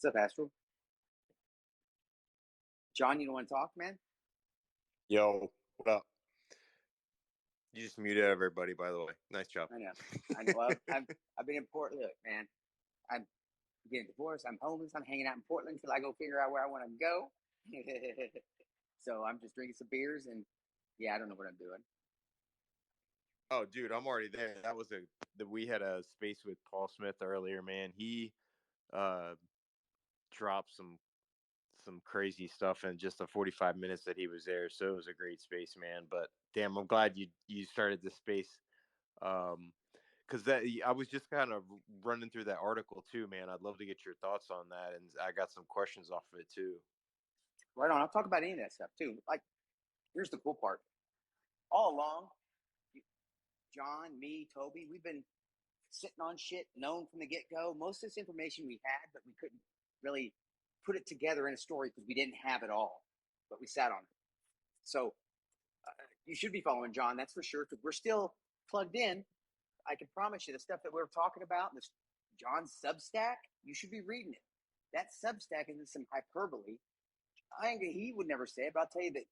What's up, Astro? John, you don't want to talk, man? Yo, what up? You just muted everybody, by the way. Nice job. I know. I know. Well, I've been in Portland. Look, man, I'm getting divorced. I'm homeless. I'm hanging out in Portland until I go figure out where I want to go. So I'm just drinking some beers and yeah, I don't know what I'm doing. Oh, dude, I'm already there. We had a space with Paul Smith earlier, man. He uh dropped some crazy stuff in just the 45 minutes that he was there. So it was a great space, man. But damn, I'm glad you started this space. Because that I was just kind of running through that article too, man. I'd love to get your thoughts on that, and I got some questions off of it too. Right on. I'll talk about any of that stuff too. Like, here's the cool part. All along, John, me, Toby, we've been sitting on shit known from the get go. Most of this information we had, but we couldn't really put it together in a story because we didn't have it all. But we sat on it. So you should be following John, that's for sure, because we're still plugged in. I can promise you the stuff that we're talking about, this John's Substack, you should be reading it. That Substack isn't some hyperbole. He would never say it, but I'll tell you that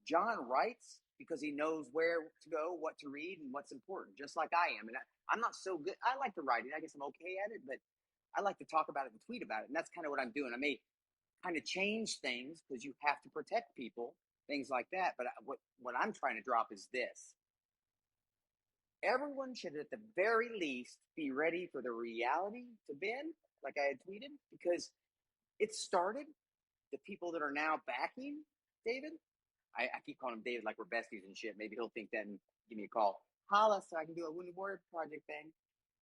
John writes because he knows where to go, what to read, and what's important, just like I am. And I'm not so good. I like to write it. I guess I'm okay at it, but I like to talk about it and tweet about it. And that's kind of what I'm doing. I may kind of change things because you have to protect people, things like that. But what I'm trying to drop is this. Everyone should, at the very least, be ready for the reality to bend, like I had tweeted, because it started. The people that are now backing David, I keep calling him David like we're besties and shit. Maybe he'll think that and give me a call. Holla, so I can do a Wounded Warrior Project thing.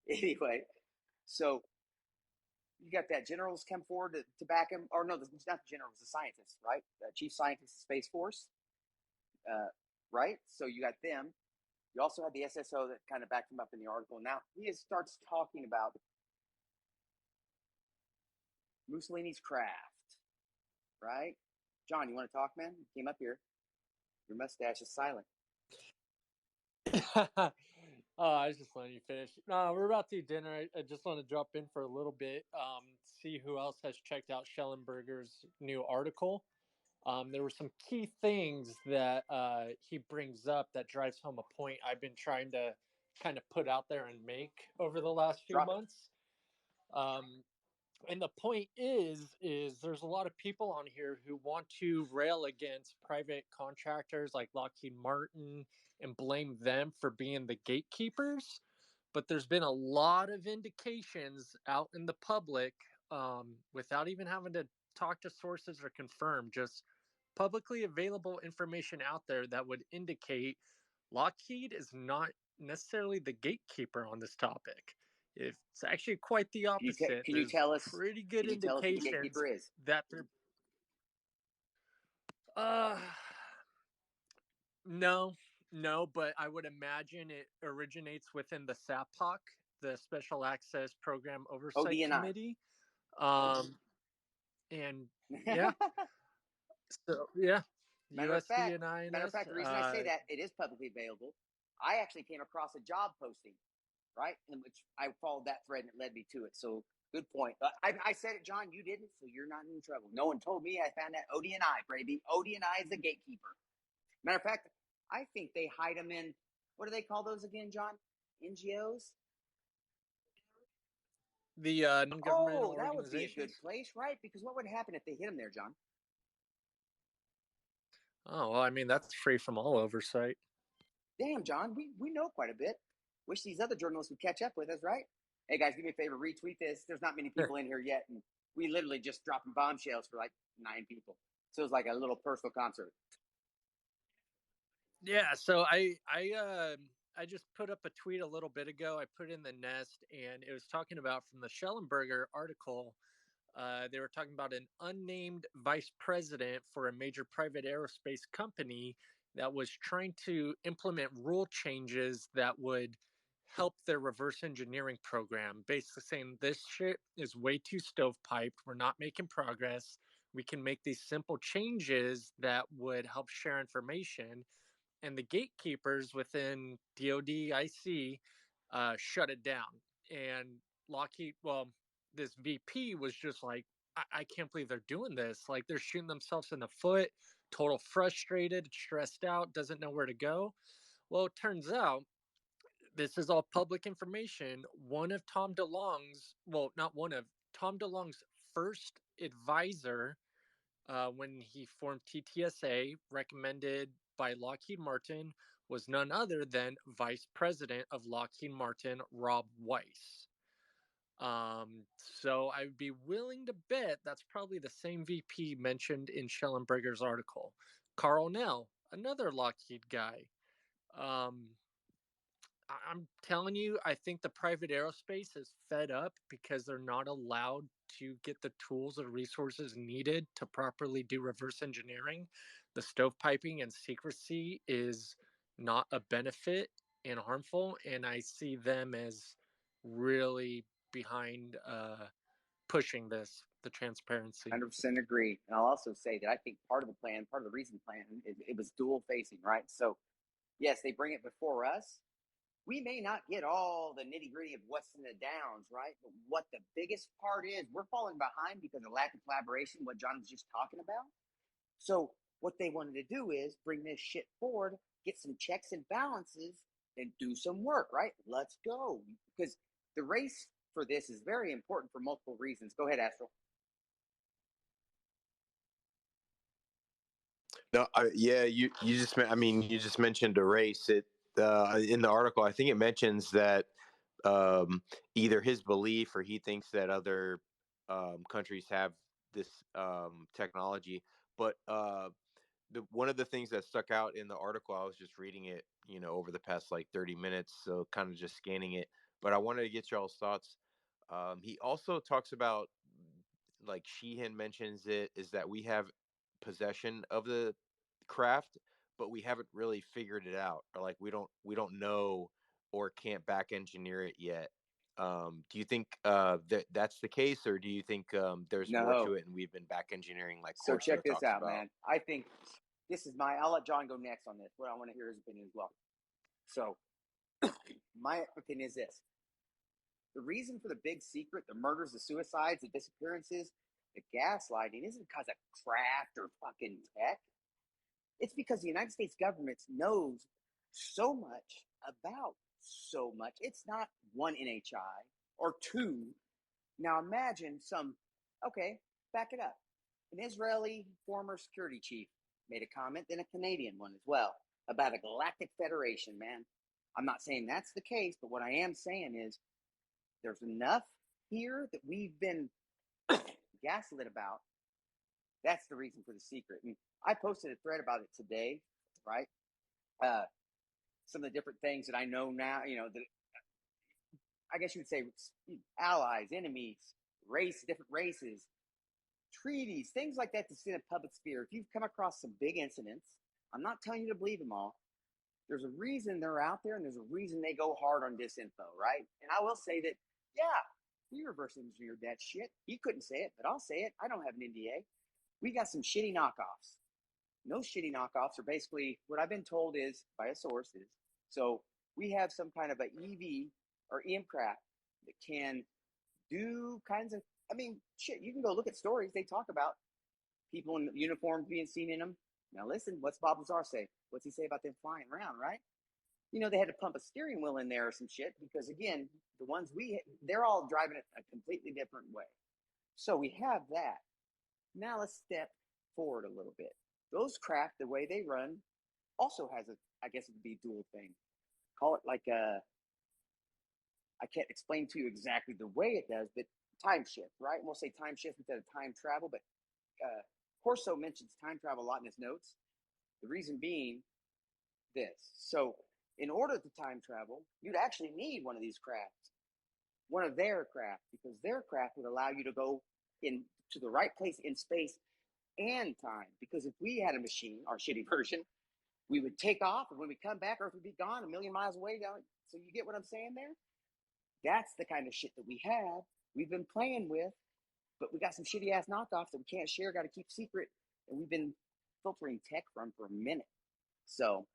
Anyway, so you got that generals come forward to back him. Or no, it's not the generals, the scientists, right? The chief scientist of Space Force, right? So you got them. You also had the SSO that kind of backed him up in the article. Now he starts talking about Mussolini's craft, right? John, you want to talk, man? You came up here. Your mustache is silent. I was just letting you finish. No, we're about to eat dinner. I just want to drop in for a little bit, see who else has checked out Schellenberger's new article. There were some key things that he brings up that drives home a point I've been trying to kind of put out there and make over the last few months. And the point is there's a lot of people on here who want to rail against private contractors like Lockheed Martin and blame them for being the gatekeepers. But there's been a lot of indications out in the public, without even having to talk to sources or confirm, just publicly available information out there that would indicate Lockheed is not necessarily the gatekeeper on this topic. It's actually quite the opposite. Can you tell us? Pretty good indications who the gatekeeper is? That they're. No, but I would imagine it originates within the SAPOC, the Special Access Program Oversight Committee. And yeah, so yeah, Matter of fact, the reason I say that, it is publicly available. I actually came across a job posting, right, in which I followed that thread and it led me to it. So good point. I said it, John. You didn't, so you're not in trouble. No one told me. I found that ODNI, baby. ODNI is the gatekeeper. Matter of fact, I think they hide them in, what do they call those again, John? NGOs? The non-governmental that would be a good place, right? Because what would happen if they hit them there, John? Oh, well, I mean, that's free from all oversight. Damn, John, we know quite a bit. Wish these other journalists would catch up with us, right? Hey, guys, do me a favor, retweet this. There's not many people in here yet, and we literally just dropping bombshells for like 9 people. So it's like a little personal concert. Yeah, so I just put up a tweet a little bit ago. I put in the nest, and it was talking about from the Schellenberger article. They were talking about an unnamed vice president for a major private aerospace company that was trying to implement rule changes that would help their reverse engineering program. Basically saying this shit is way too stovepiped. We're not making progress. We can make these simple changes that would help share information. And the gatekeepers within DoD IC shut it down. And Lockheed, well, this VP was just like, I can't believe they're doing this. Like they're shooting themselves in the foot, total frustrated, stressed out, doesn't know where to go. Well, it turns out this is all public information. One of Tom DeLong's, well, not one of, Tom DeLong's first advisor when he formed TTSA, recommended by Lockheed Martin, was none other than Vice President of Lockheed Martin, Rob Weiss. So I would be willing to bet that's probably the same VP mentioned in Schellenberger's article. Carl Nell, another Lockheed guy. Um, I'm telling you, I think the private aerospace is fed up because they're not allowed to get the tools or resources needed to properly do reverse engineering. The stovepiping and secrecy is not a benefit and harmful, and I see them as really behind pushing this, the transparency. 100% agree. And I'll also say that I think part of the plan, part of the reason plan, it was dual facing, right? So, yes, they bring it before us. We may not get all the nitty gritty of what's in the downs, right? But what the biggest part is, we're falling behind because of lack of collaboration, what John was just talking about. So, what they wanted to do is bring this shit forward, get some checks and balances, and do some work, right? Let's go. Because the race for this is very important for multiple reasons. Go ahead, Astral. No, yeah, you just I mean you just mentioned a race. It in the article, I think it mentions that either his belief or he thinks that other countries have this technology. But one of the things that stuck out in the article, I was just reading it, over the past like 30 minutes, so kind of just scanning it. But I wanted to get y'all's thoughts. He also talks about, like Sheehan mentions it, is that we have possession of the craft, but we haven't really figured it out, or like we don't know or can't back engineer it yet. Do you think that's the case, or do you think there's more to No. it and we've been back engineering like So Corso check this talks out, about? man. I think this is I'll let John go next on this, but I want to hear his opinion as well. So, my opinion is this: the reason for the big secret, the murders, the suicides, the disappearances, the gaslighting isn't because of craft or fucking tech. It's because the United States government knows so much about so much. It's not one NHI or two. Now imagine okay, back it up. An Israeli former security chief made a comment, then a Canadian one as well, about a galactic federation, man. I'm not saying that's the case, but what I am saying is there's enough here that we've been gaslit about. That's the reason for the secret. And I posted a thread about it today, right? Some of the different things that I know now, that I guess you would say allies, enemies, different races, treaties, things like that that's in the public sphere. If you've come across some big incidents, I'm not telling you to believe them all. There's a reason they're out there, and there's a reason they go hard on disinfo, right? And I will say that, yeah, we reverse engineered that shit. He couldn't say it, but I'll say it. I don't have an NDA. We got some shitty knockoffs. Those shitty knockoffs are basically what I've been told is by a source is so we have some kind of a EV or EM craft that can do kinds of, I mean, shit, you can go look at stories. They talk about people in uniforms being seen in them. Now, listen, what's Bob Lazar say? What's he say about them flying around, right? They had to pump a steering wheel in there or some shit because, again, the ones they're all driving it a completely different way. So we have that. Now let's step forward a little bit. Those craft, the way they run, also has I guess it would be a dual thing. Call it like I can't explain to you exactly the way it does, but time shift, right? We'll say time shift instead of time travel, but Corso mentions time travel a lot in his notes. The reason being this. So, in order to time travel, you'd actually need one of these crafts, one of their craft, because their craft would allow you to go in to the right place in space and time. Because if we had a machine, our shitty version, we would take off, and when we come back, Earth would be gone a million miles away. So you get what I'm saying there? That's the kind of shit that we have. We've been playing with, but we got some shitty ass knockoffs that we can't share, got to keep secret, and we've been filtering tech from for a minute. So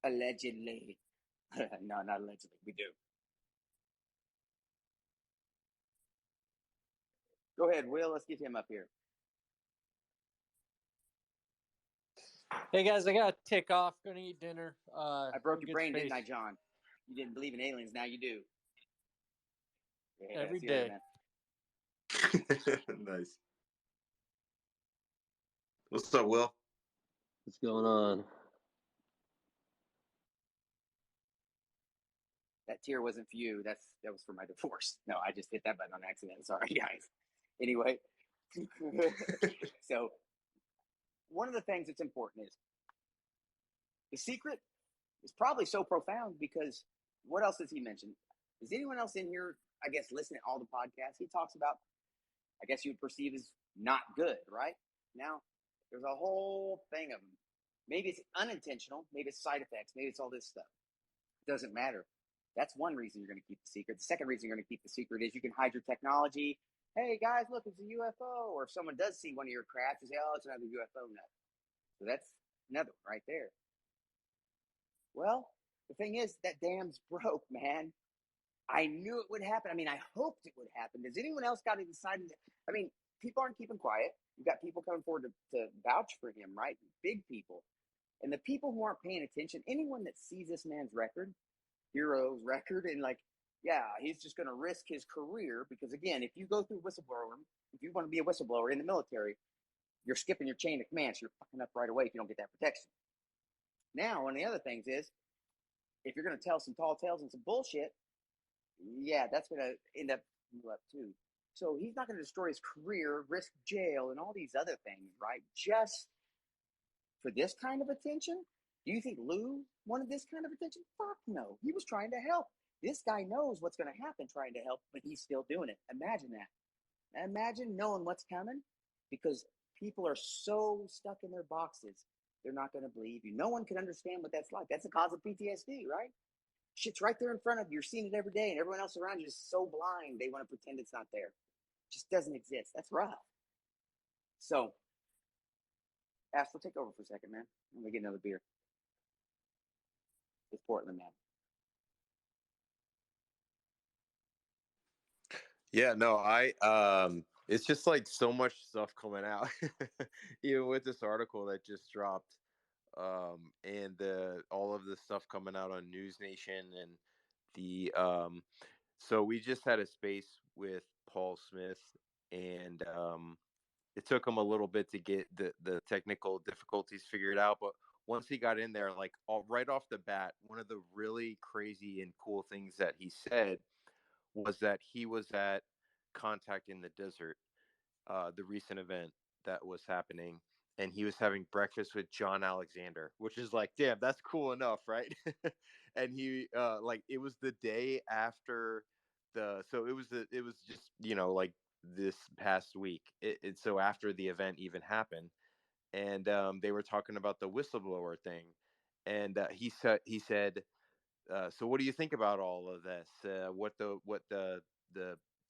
allegedly, no, not allegedly, we do. Go ahead, Will. Let's get him up here. Hey guys, I gotta take off. Gonna eat dinner. I broke your brain, didn't I, John? You didn't believe in aliens. Now you do. Yeah, Every day. Nice. What's up, Will? What's going on? That tear wasn't for you. That was for my divorce. No, I just hit that button on accident. Sorry, guys. Anyway, so one of the things that's important is the secret is probably so profound because what else does he mention? Is anyone else in here, I guess, listening to all the podcasts? He talks about, I guess you would perceive as not good, right? Now, there's a whole thing of them. Maybe it's unintentional. Maybe it's side effects. Maybe it's all this stuff. It doesn't matter. That's one reason you're going to keep the secret. The second reason you're going to keep the secret is you can hide your technology. Hey, guys, look, it's a UFO. Or if someone does see one of your crafts, you say, oh, it's another UFO nut. So that's another one right there. Well, the thing is, that dam's broke, man. I knew it would happen. I mean, I hoped it would happen. Does anyone else got to decide? I mean, people aren't keeping quiet. You've got people coming forward to vouch for him, right? Big people. And the people who aren't paying attention, anyone that sees this man's record, hero's record, and like, yeah, he's just going to risk his career because, again, if you go through whistleblower, if you want to be a whistleblower in the military, you're skipping your chain of command. So you're fucking up right away if you don't get that protection. Now, one of the other things is, if you're going to tell some tall tales and some bullshit, yeah, that's going to end up you up too. So he's not going to destroy his career, risk jail, and all these other things, right? Just for this kind of attention? Do you think Lou wanted this kind of attention? Fuck no. He was trying to help. This guy knows what's going to happen trying to help, but he's still doing it. Imagine that. Imagine knowing what's coming because people are so stuck in their boxes. They're not going to believe you. No one can understand what that's like. That's the cause of PTSD, right? Shit's right there in front of you. You're seeing it every day, and everyone else around you is so blind they want to pretend it's not there. It just doesn't exist. That's rough. So, Astral, take over for a second, man. I'm going to get another beer. It's Portland, man. Yeah, no, it's just like so much stuff coming out, even with this article that just dropped, and all of the stuff coming out on News Nation and the so we just had a space with Paul Smith, and it took him a little bit to get the technical difficulties figured out, but once he got in there, like right off the bat, one of the really crazy and cool things that he said was that he was at Contact in the Desert, the recent event that was happening, and he was having breakfast with John Alexander, which is like, damn, that's cool enough, right? And he like it was the day after so it was just like this past week. So after the event even happened, and they were talking about the whistleblower thing, and he said so what do you think about all of this? What the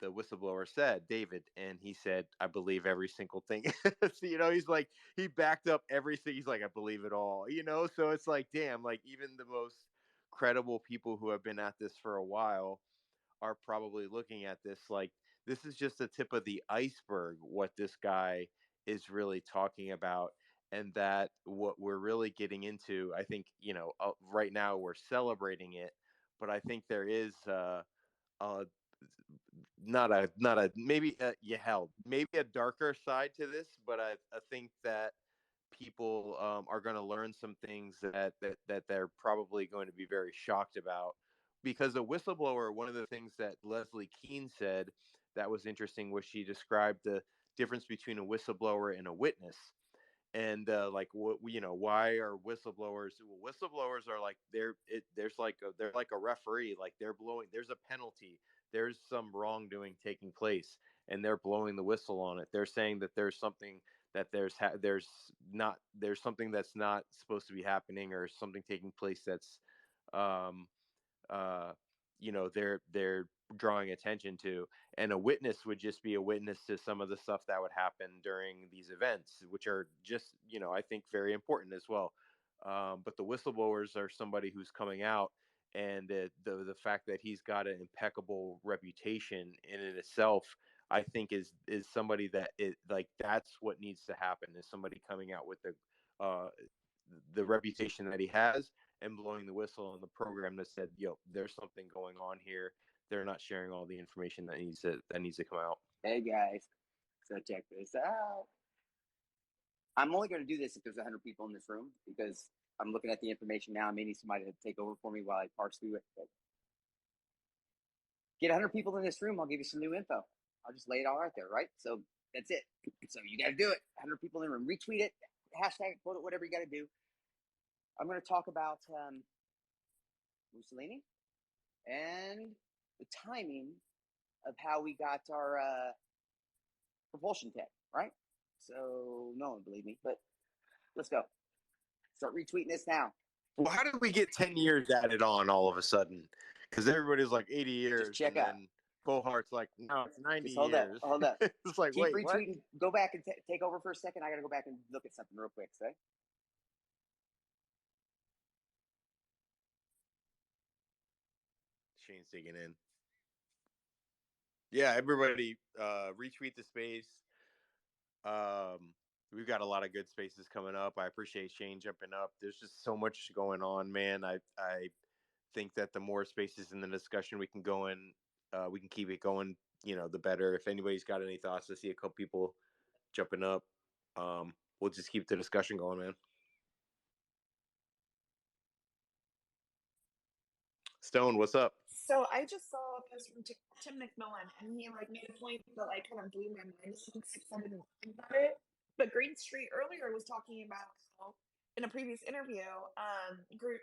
whistleblower said, David, and he said, I believe every single thing. So, he's like, he backed up everything. He's like, I believe it all. So it's like, damn, like even the most credible people who have been at this for a while are probably looking at this like this is just the tip of the iceberg. What this guy is really talking about, and that what we're really getting into, I think, right now we're celebrating it, but I think there is uh not a maybe hell maybe a darker side to this, but I think that people are going to learn some things that they're probably going to be very shocked about, because a whistleblower, one of the things that Leslie Keene said that was interesting was she described the difference between a whistleblower and a witness. And like what why are whistleblowers? Well, whistleblowers are like they're like a referee, like they're blowing, there's a penalty, there's some wrongdoing taking place, and they're blowing the whistle on it. They're saying that there's something that there's something that's not supposed to be happening, or something taking place that's um uh they're drawing attention to. And a witness would just be a witness to some of the stuff that would happen during these events, which are just I think very important as well. But the whistleblowers are somebody who's coming out, and the fact that he's got an impeccable reputation in it itself, I think is somebody that is like, that's what needs to happen, is somebody coming out with the reputation that he has and blowing the whistle on the program that said, yo, there's something going on here. They're not sharing all the information that needs to come out. Hey guys, so check this out. I'm only going to do this if there's 100 people in this room, because I'm looking at the information now. I may need somebody to take over for me while I parse through it. But get 100 people in this room, I'll give you some new info. I'll just lay it all out there, right? So that's it. So you got to do it. 100 people in the room. Retweet it, hashtag it, quote it, whatever you got to do. I'm going to talk about Mussolini and the timing of how we got our propulsion tech, right? So no one believe me, but let's go. Start retweeting this now. Well, how did we get 10 years added on all of a sudden? Because everybody's like 80 years. Just check and out. Then Bohart's like, no, it's 90 Just hold years. Hold up. It's like, keep wait, retweeting. what? Go back and take over for a second. I got to go back and look at something real quick. Say. Shane's digging in. Yeah, everybody retweet the space. We've got a lot of good spaces coming up. I appreciate Shane jumping up. There's just so much going on, man. I think that the more spaces in the discussion we can go in, we can keep it going, the better. If anybody's got any thoughts, I see a couple people jumping up. We'll just keep the discussion going, man. Stone, what's up? So I just saw a post from Tim McMillan, and he made a point that kind of blew my mind. I didn't think about it. But Green Street earlier was talking about how, in a previous interview, group.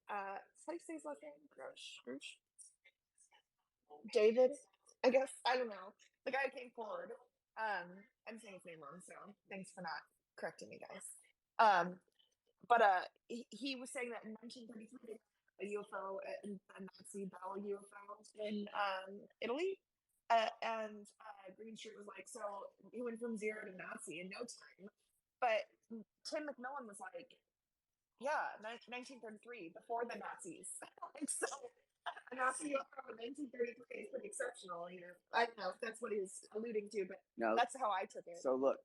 How do you say his last name? Grush? David, I guess. I don't know. The guy came forward. I'm saying his name wrong, so thanks for not correcting me, guys. But he was saying that in 1933, a UFO, a Nazi Bell UFO in Italy, and Green Street was like, so he went from zero to Nazi in no time. But Tim McMillan was like, yeah, 1933, before the Nazis. So a Nazi UFO in 1933 is pretty exceptional. I don't know if that's what he was alluding to, but no, that's how I took it. So look,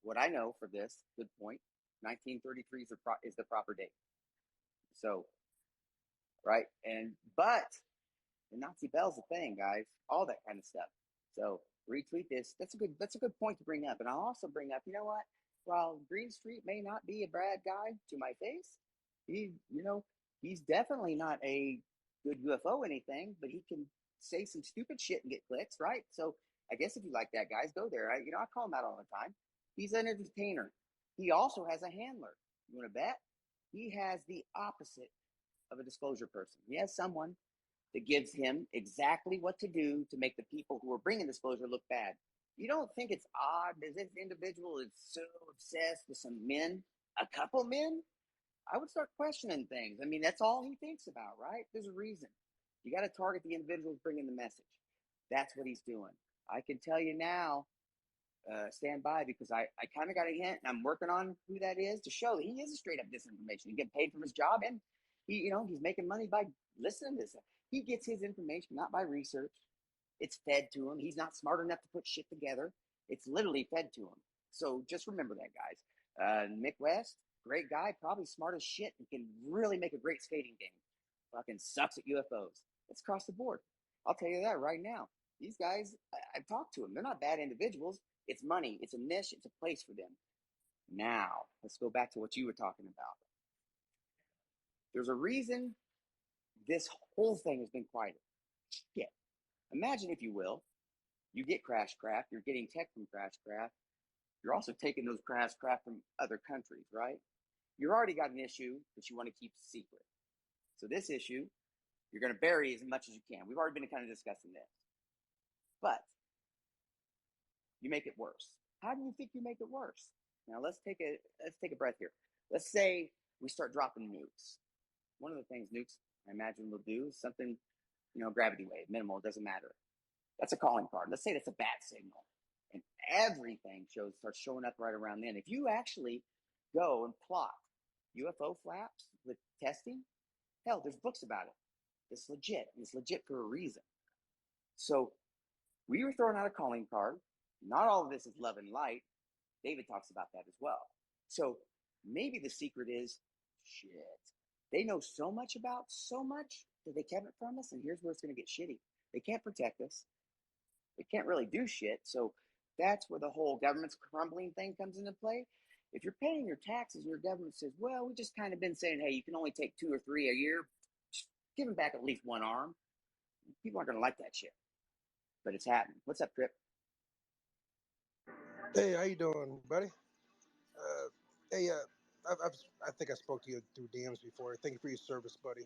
what I know for this, good point. 1933 is the proper date. So, right, but the Nazi Bell's a thing, guys. All that kind of stuff. So retweet this. That's a good point to bring up. And I'll also bring up, you know what? While Green Street may not be a bad guy to my face, he's definitely not a good UFO anything, but he can say some stupid shit and get clicks, right? So I guess if you like that, guys, go there. I call him out all the time. He's an entertainer. He also has a handler. You want to bet? He has the opposite of a disclosure person. He has someone that gives him exactly what to do to make the people who are bringing disclosure look bad. You don't think it's odd that this individual is so obsessed with some men, a couple men? I would start questioning things. I mean, that's all he thinks about, right? There's a reason. You got to target the individuals bringing the message. That's what he's doing. I can tell you now, stand by, because I kind of got a hint, and I'm working on who that is to show that he is a straight up disinformation. He gets paid for his job, and he's making money by listening to this. He gets his information not by research. It's fed to him. He's not smart enough to put shit together. It's literally fed to him. So just remember that, guys. Mick West, great guy, probably smart as shit, and can really make a great skating game. Fucking sucks at UFOs. It's across the board. I'll tell you that right now. These guys, I've talked to them. They're not bad individuals. It's money. It's a niche. It's a place for them. Now, let's go back to what you were talking about. There's a reason this whole thing has been quiet. Shit. Imagine, if you will, you get Crashcraft. You're getting tech from Crashcraft. You're also taking those Crashcraft from other countries, right? You already got an issue that you want to keep secret. So this issue, you're going to bury as much as you can. We've already been kind of discussing this. But you make it worse. How do you think you make it worse? Now let's take a breath here. Let's say we start dropping nukes. One of the things nukes, I imagine, will do is something, gravity wave, minimal, it doesn't matter. That's a calling card. Let's say that's a bat signal. And everything starts showing up right around then. If you actually go and plot UFO flaps with testing, hell, there's books about it. It's legit. And it's legit for a reason. So We were throwing out a calling card. Not all of this is love and light. David talks about that as well. So maybe the secret is shit. They know so much about so much that they kept it from us, and here's where it's going to get shitty. They can't protect us. They can't really do shit. So that's where the whole government's crumbling thing comes into play. If you're paying your taxes and your government says, well, we've just kind of been saying, hey, you can only take 2 or 3 a year, just give them back at least one arm. People aren't going to like that shit. But it's happening. What's up, Trip? Hey, how you doing, buddy? Hey, I think I spoke to you through DMs before. Thank you for your service, buddy.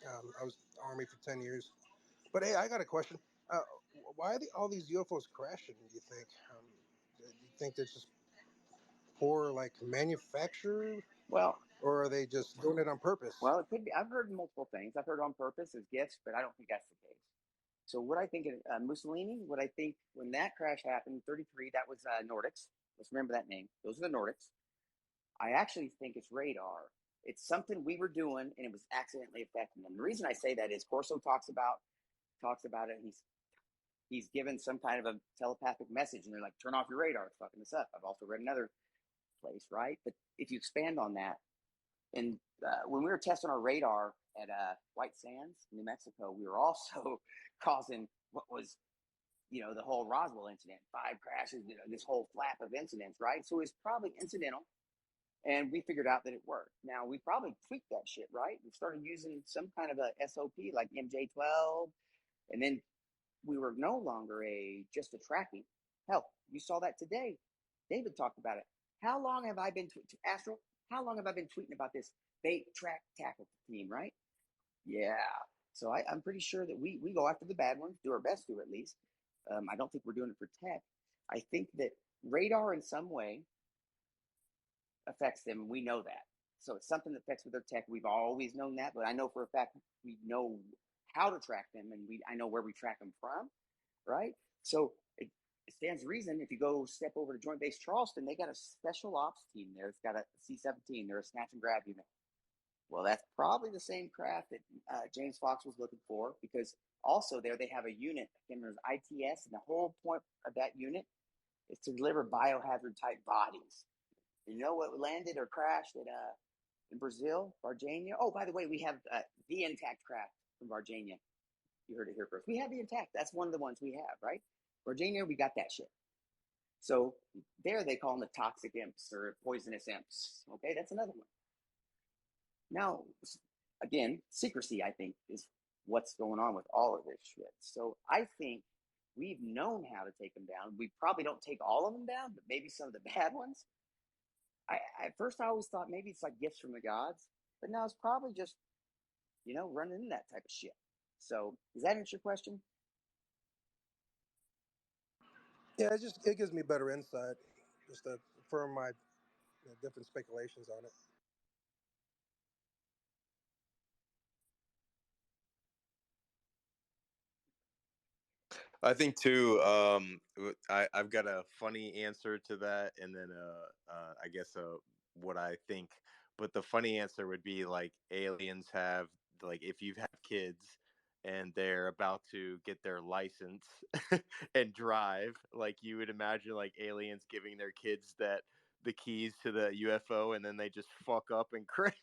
I was Army for 10 years. But hey, I got a question. Uh, why are all these UFOs crashing, do you think? Do you think there's just poor, like, manufacture? Well, or are they just doing it on purpose? Well, it could be. I've heard multiple things. I've heard on purpose as gifts, but I don't think that's the case. So what I think Mussolini, what I think when that crash happened, 33, that was Nordics. Let's remember that name. Those are the Nordics. I actually think it's radar. It's something we were doing, and it was accidentally affecting them. The reason I say that is Corso talks about it. He's given some kind of a telepathic message, and they're like, "Turn off your radar. It's fucking this up." I've also read another place, right? But if you expand on that, and when we were testing our radar at White Sands, New Mexico, we were also causing what was, the whole Roswell incident, 5 crashes, this whole flap of incidents, right? So it was probably incidental, and we figured out that it worked. Now, we probably tweaked that shit, right? We started using some kind of a SOP like MJ12, and then we were no longer just a tracking. Hell, you saw that today. David talked about it. How long have I been Astro? How long have I been tweeting about this bait track tackle team? Right? Yeah. So I'm pretty sure that we go after the bad ones, do our best to at least. I don't think we're doing it for tech. I think that radar in some way affects them. We know that. So it's something that affects with their tech. We've always known that, but I know for a fact we know how to track them, and I know where we track them from, right? So it stands to reason if you go step over to Joint Base Charleston, they got a special ops team there. It's got a C-17. They're a snatch and grab unit. Well, that's probably the same craft that James Fox was looking for, because also there they have a unit, I can't remember, ITS, and the whole point of that unit is to deliver biohazard type bodies. You know what landed or crashed at in Brazil, Varginha? Oh, by the way, we have the intact craft from Varginha. You heard it here first. We have the intact. That's one of the ones we have, right? Varginha, we got that shit. So there they call them the toxic imps or poisonous imps. Okay, that's another one. Now, again, secrecy, I think, is what's going on with all of this shit. So I think we've known how to take them down. We probably don't take all of them down, but maybe some of the bad ones. At first I always thought maybe it's like gifts from the gods, but now it's probably just, running into that type of shit. So does that answer your question? Yeah, it gives me better insight, just to confirm my different speculations on it. I think too. I've got a funny answer to that, and then I guess what I think. But the funny answer would be like aliens have, like, if you have kids and they're about to get their license and drive, like you would imagine like aliens giving their kids the keys to the UFO, and then they just fuck up and crash.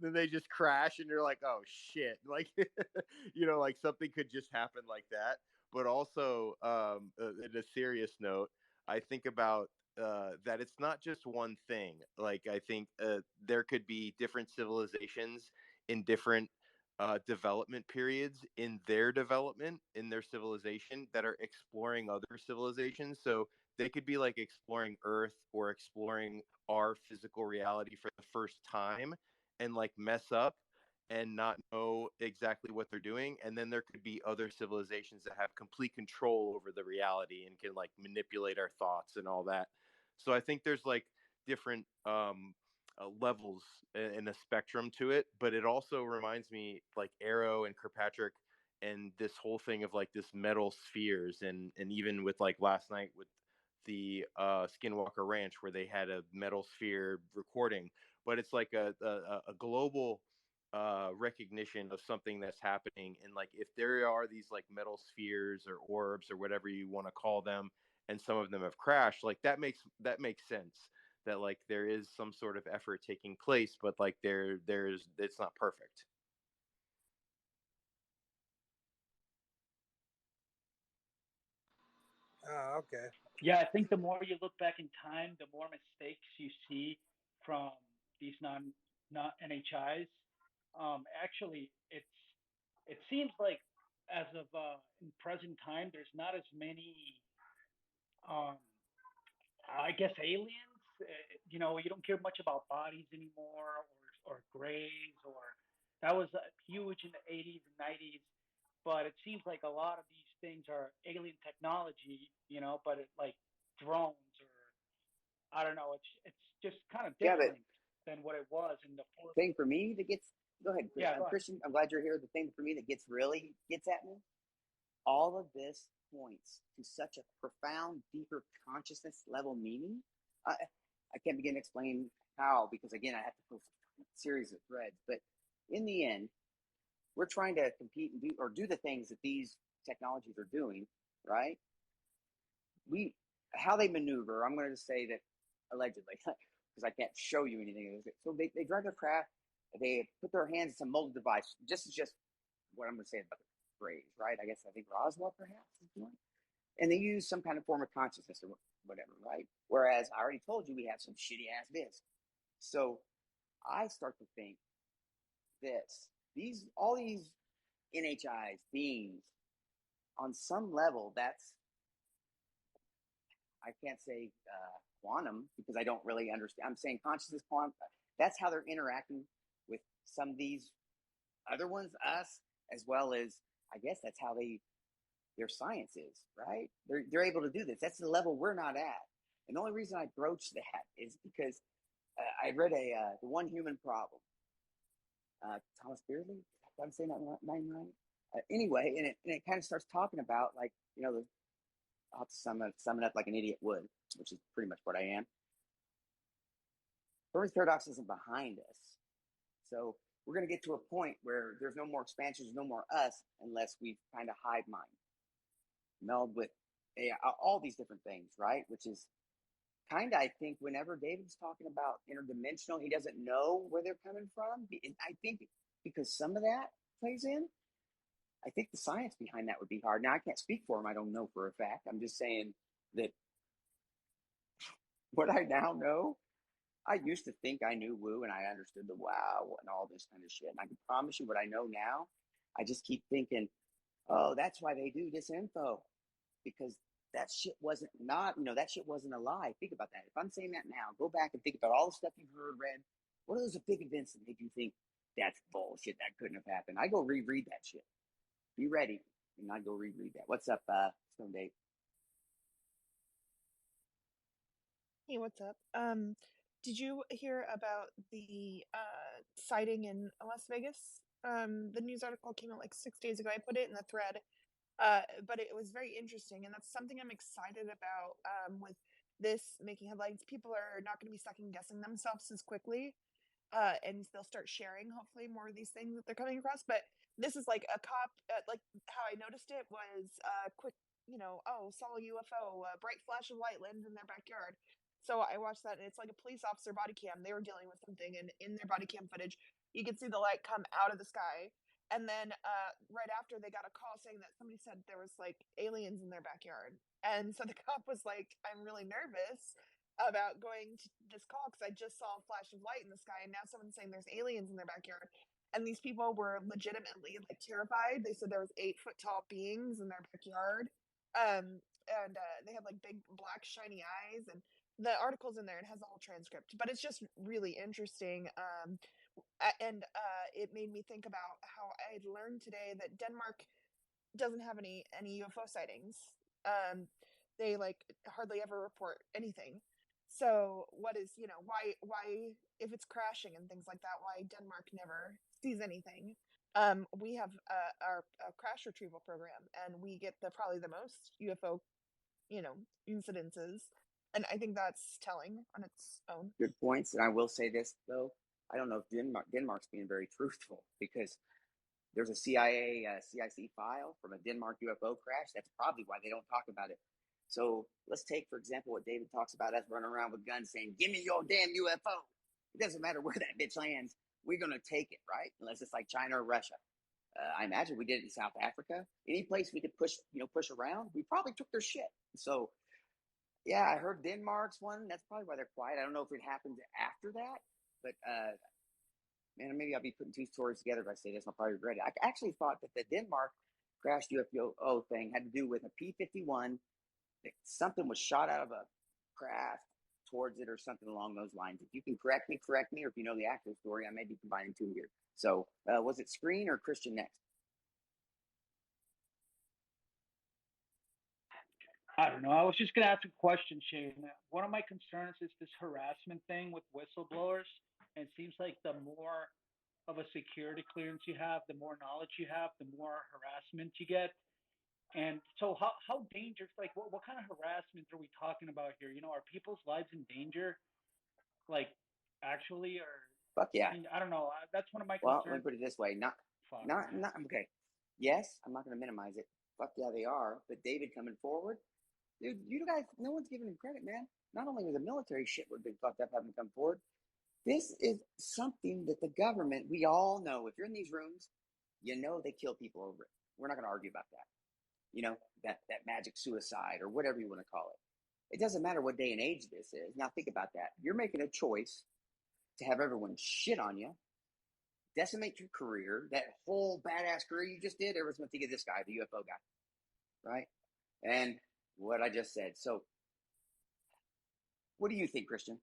Then they just crash, and you're like, oh shit, like like something could just happen like that. But also, in a serious note, I think about that it's not just one thing. Like, I think there could be different civilizations in different development periods in their development, in their civilization, that are exploring other civilizations. So they could be like exploring Earth or exploring our physical reality for the first time and like mess up and not know exactly what they're doing. And then there could be other civilizations that have complete control over the reality and can like manipulate our thoughts and all that. So I think there's like different levels in a spectrum to it. But it also reminds me like Arrow and Kirkpatrick and this whole thing of like this metal spheres, and even with like last night with the Skinwalker Ranch where they had a metal sphere recording. But it's like a global recognition of something that's happening, and like if there are these like metal spheres or orbs or whatever you want to call them, and some of them have crashed, like that makes sense, that like there is some sort of effort taking place, but like there's it's not perfect. Oh, okay. Yeah, I think the more you look back in time, the more mistakes you see from these not NHIs. Actually, it seems like as of in present time, there's not as many um, I guess aliens. You don't care much about bodies anymore, or grays, or that was huge in the 80s and 90s. But it seems like a lot of these things are alien technology, but it like drones, or I don't know. It's just kind of Yeah, but different than what it was in the fourth. thing for me that gets go ahead, Yeah, go ahead. Christian. I'm glad you're here. The thing for me that really gets at me, all of this points to such a profound, deeper consciousness level meaning. I can't begin to explain how, because again, I have to post a series of threads. But in the end, we're trying to compete and do the things that these technologies are doing, right? How they maneuver. I'm going to say that allegedly, because I can't show you anything. So they drive their craft. They put their hands in some mobile device. This is just what I'm going to say about the phrase, right? I think Roswell perhaps is doing. And they use some kind of form of consciousness or whatever, right? Whereas I already told you we have some shitty ass discs. So I start to think all these NHIs, beings, on some level, I can't say quantum because I don't really understand. I'm saying consciousness quantum. That's how they're interacting with some of these other ones, us, as well as I guess that's how their science is, right? They're able to do this. That's the level we're not at. And the only reason I broach that is because I read the One Human Problem. Thomas Beardley, I'm saying that name right. Anyway, and it kind of starts talking about like I'll have to sum it up like an idiot would, which is pretty much what I am. Fermi's paradox isn't behind us, so we're going to get to a point where there's no more expansion, there's no more us, unless we kind of hive mind, meld with all these different things, right? Which is kind of, I think, whenever David's talking about interdimensional, he doesn't know where they're coming from. And I think because some of that plays in, I think the science behind that would be hard. Now, I can't speak for him. I don't know for a fact. I'm just saying that what I now know, I used to think I knew woo and I understood the wow and all this kind of shit. And I can promise you what I know now, I just keep thinking, oh, that's why they do this info. Because that shit wasn't that shit wasn't a lie. Think about that. If I'm saying that now, go back and think about all the stuff you've heard, read. What are those big events that made you think that's bullshit? That couldn't have happened. I go reread that shit. Be ready. And I go reread that. What's up, Stone Date? Hey, what's up? Did you hear about the sighting in Las Vegas? The news article came out like 6 days ago. I put it in the thread. But it was very interesting, and that's something I'm excited about with this making headlines. People are not going to be second guessing themselves as quickly, and they'll start sharing hopefully more of these things that they're coming across. But this is like a cop, like how I noticed it was quick, saw a UFO, a bright flash of light landed in their backyard. So I watched that, and it's like a police officer body cam. They were dealing with something, and in their body cam footage, you could see the light come out of the sky. And then right after, they got a call saying that somebody said there was like aliens in their backyard. And so the cop was like, I'm really nervous about going to this call because I just saw a flash of light in the sky, and now someone's saying there's aliens in their backyard. And these people were legitimately like terrified. They said there was 8 foot tall beings in their backyard. And they had like big black shiny eyes, and the article's in there and has the whole transcript, but it's just really interesting. And it made me think about how I learned today that Denmark doesn't have any UFO sightings. They like hardly ever report anything. So what is why if it's crashing and things like that, why Denmark never sees anything? We have our crash retrieval program, and we get probably the most UFO incidences, and I think that's telling on its own. Good points. And I will say this though, I don't know if Denmark's being very truthful, because there's a CIA CIC file from a Denmark UFO crash. That's probably why they don't talk about it. So let's take, for example, what David talks about, us running around with guns saying, "Give me your damn UFO." It doesn't matter where that bitch lands. We're going to take it, right? Unless it's like China or Russia. I imagine we did it in South Africa. Any place we could push around, we probably took their shit. So, yeah, I heard Denmark's one. That's probably why they're quiet. I don't know if it happened after that, but man, maybe I'll be putting two stories together if I say this. I'll probably regret it. I actually thought that the Denmark crashed UFO thing had to do with a P-51. Something was shot out of a craft towards it or something along those lines. If you can correct me, or if you know the actual story, I may be combining two here. So was it Screen or Christian next? I don't know. I was just going to ask a question, Shane. One of my concerns is this harassment thing with whistleblowers. And it seems like the more of a security clearance you have, the more knowledge you have, the more harassment you get. And so, how dangerous? Like, what kind of harassment are we talking about here? Are people's lives in danger? Like, actually, or Fuck yeah. I don't know. That's one of my Well, concerns. let me put it this way: not okay. Yes, I'm not going to minimize it. Fuck yeah, they are. But David coming forward, dude, you guys, no one's giving him credit, man. Not only was the military shit would have been fucked up having come forward, this is something that the government, we all know. If you're in these rooms, you know they kill people over it. We're not going to argue about that. That magic suicide or whatever you want to call it. It doesn't matter what day and age this is. Now think about that. You're making a choice to have everyone shit on you, decimate your career, that whole badass career you just did. Everyone's going to think of this guy, the UFO guy, right? And what I just said. So what do you think, Christian?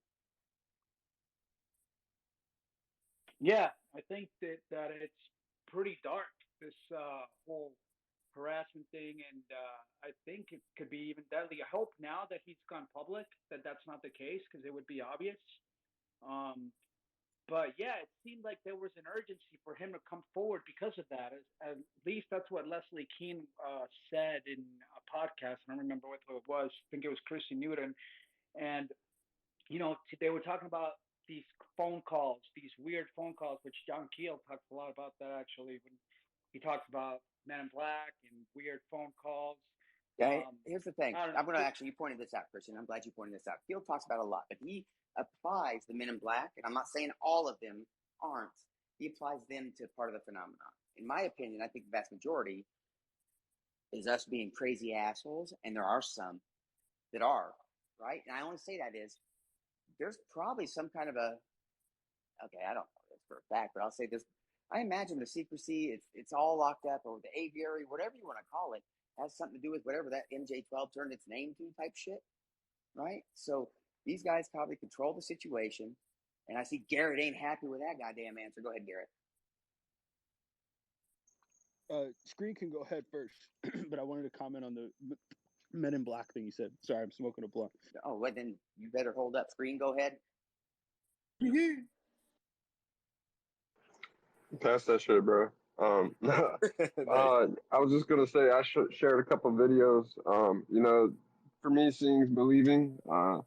Yeah, I think that it's pretty dark, this whole harassment thing, and I think it could be even deadly. I hope now that he's gone public that that's not the case, because it would be obvious. But yeah, it seemed like there was an urgency for him to come forward because of that. At least that's what Leslie Keene said in a podcast. I don't remember what it was. I think it was Chrissy Newton, and they were talking about these phone calls, these weird phone calls, which John Keel talks a lot about that actually when he talks about Men in Black and weird phone calls. Okay, here's the thing. I'm going to actually, you pointed this out, Christian. I'm glad you pointed this out. Keel talks about it a lot, but he applies the Men in Black, and I'm not saying all of them aren't. He applies them to part of the phenomenon. In my opinion, I think the vast majority is us being crazy assholes, and there are some that are, right? And I only say that is there's probably some kind of okay, I don't know this for a fact, but I'll say this. I imagine the secrecy, it's all locked up, or the aviary, whatever you want to call it, has something to do with whatever that MJ12 turned its name to type shit, right? So these guys probably control the situation, and I see Garrett ain't happy with that goddamn answer. Go ahead, Garrett. Screen can go ahead first, but I wanted to comment on the Men in Black thing you said. Sorry, I'm smoking a blunt. Oh, well, then you better hold up. Screen, go ahead. Pass that shit, bro. I was just gonna say I shared a couple videos. For me, seeing's believing. I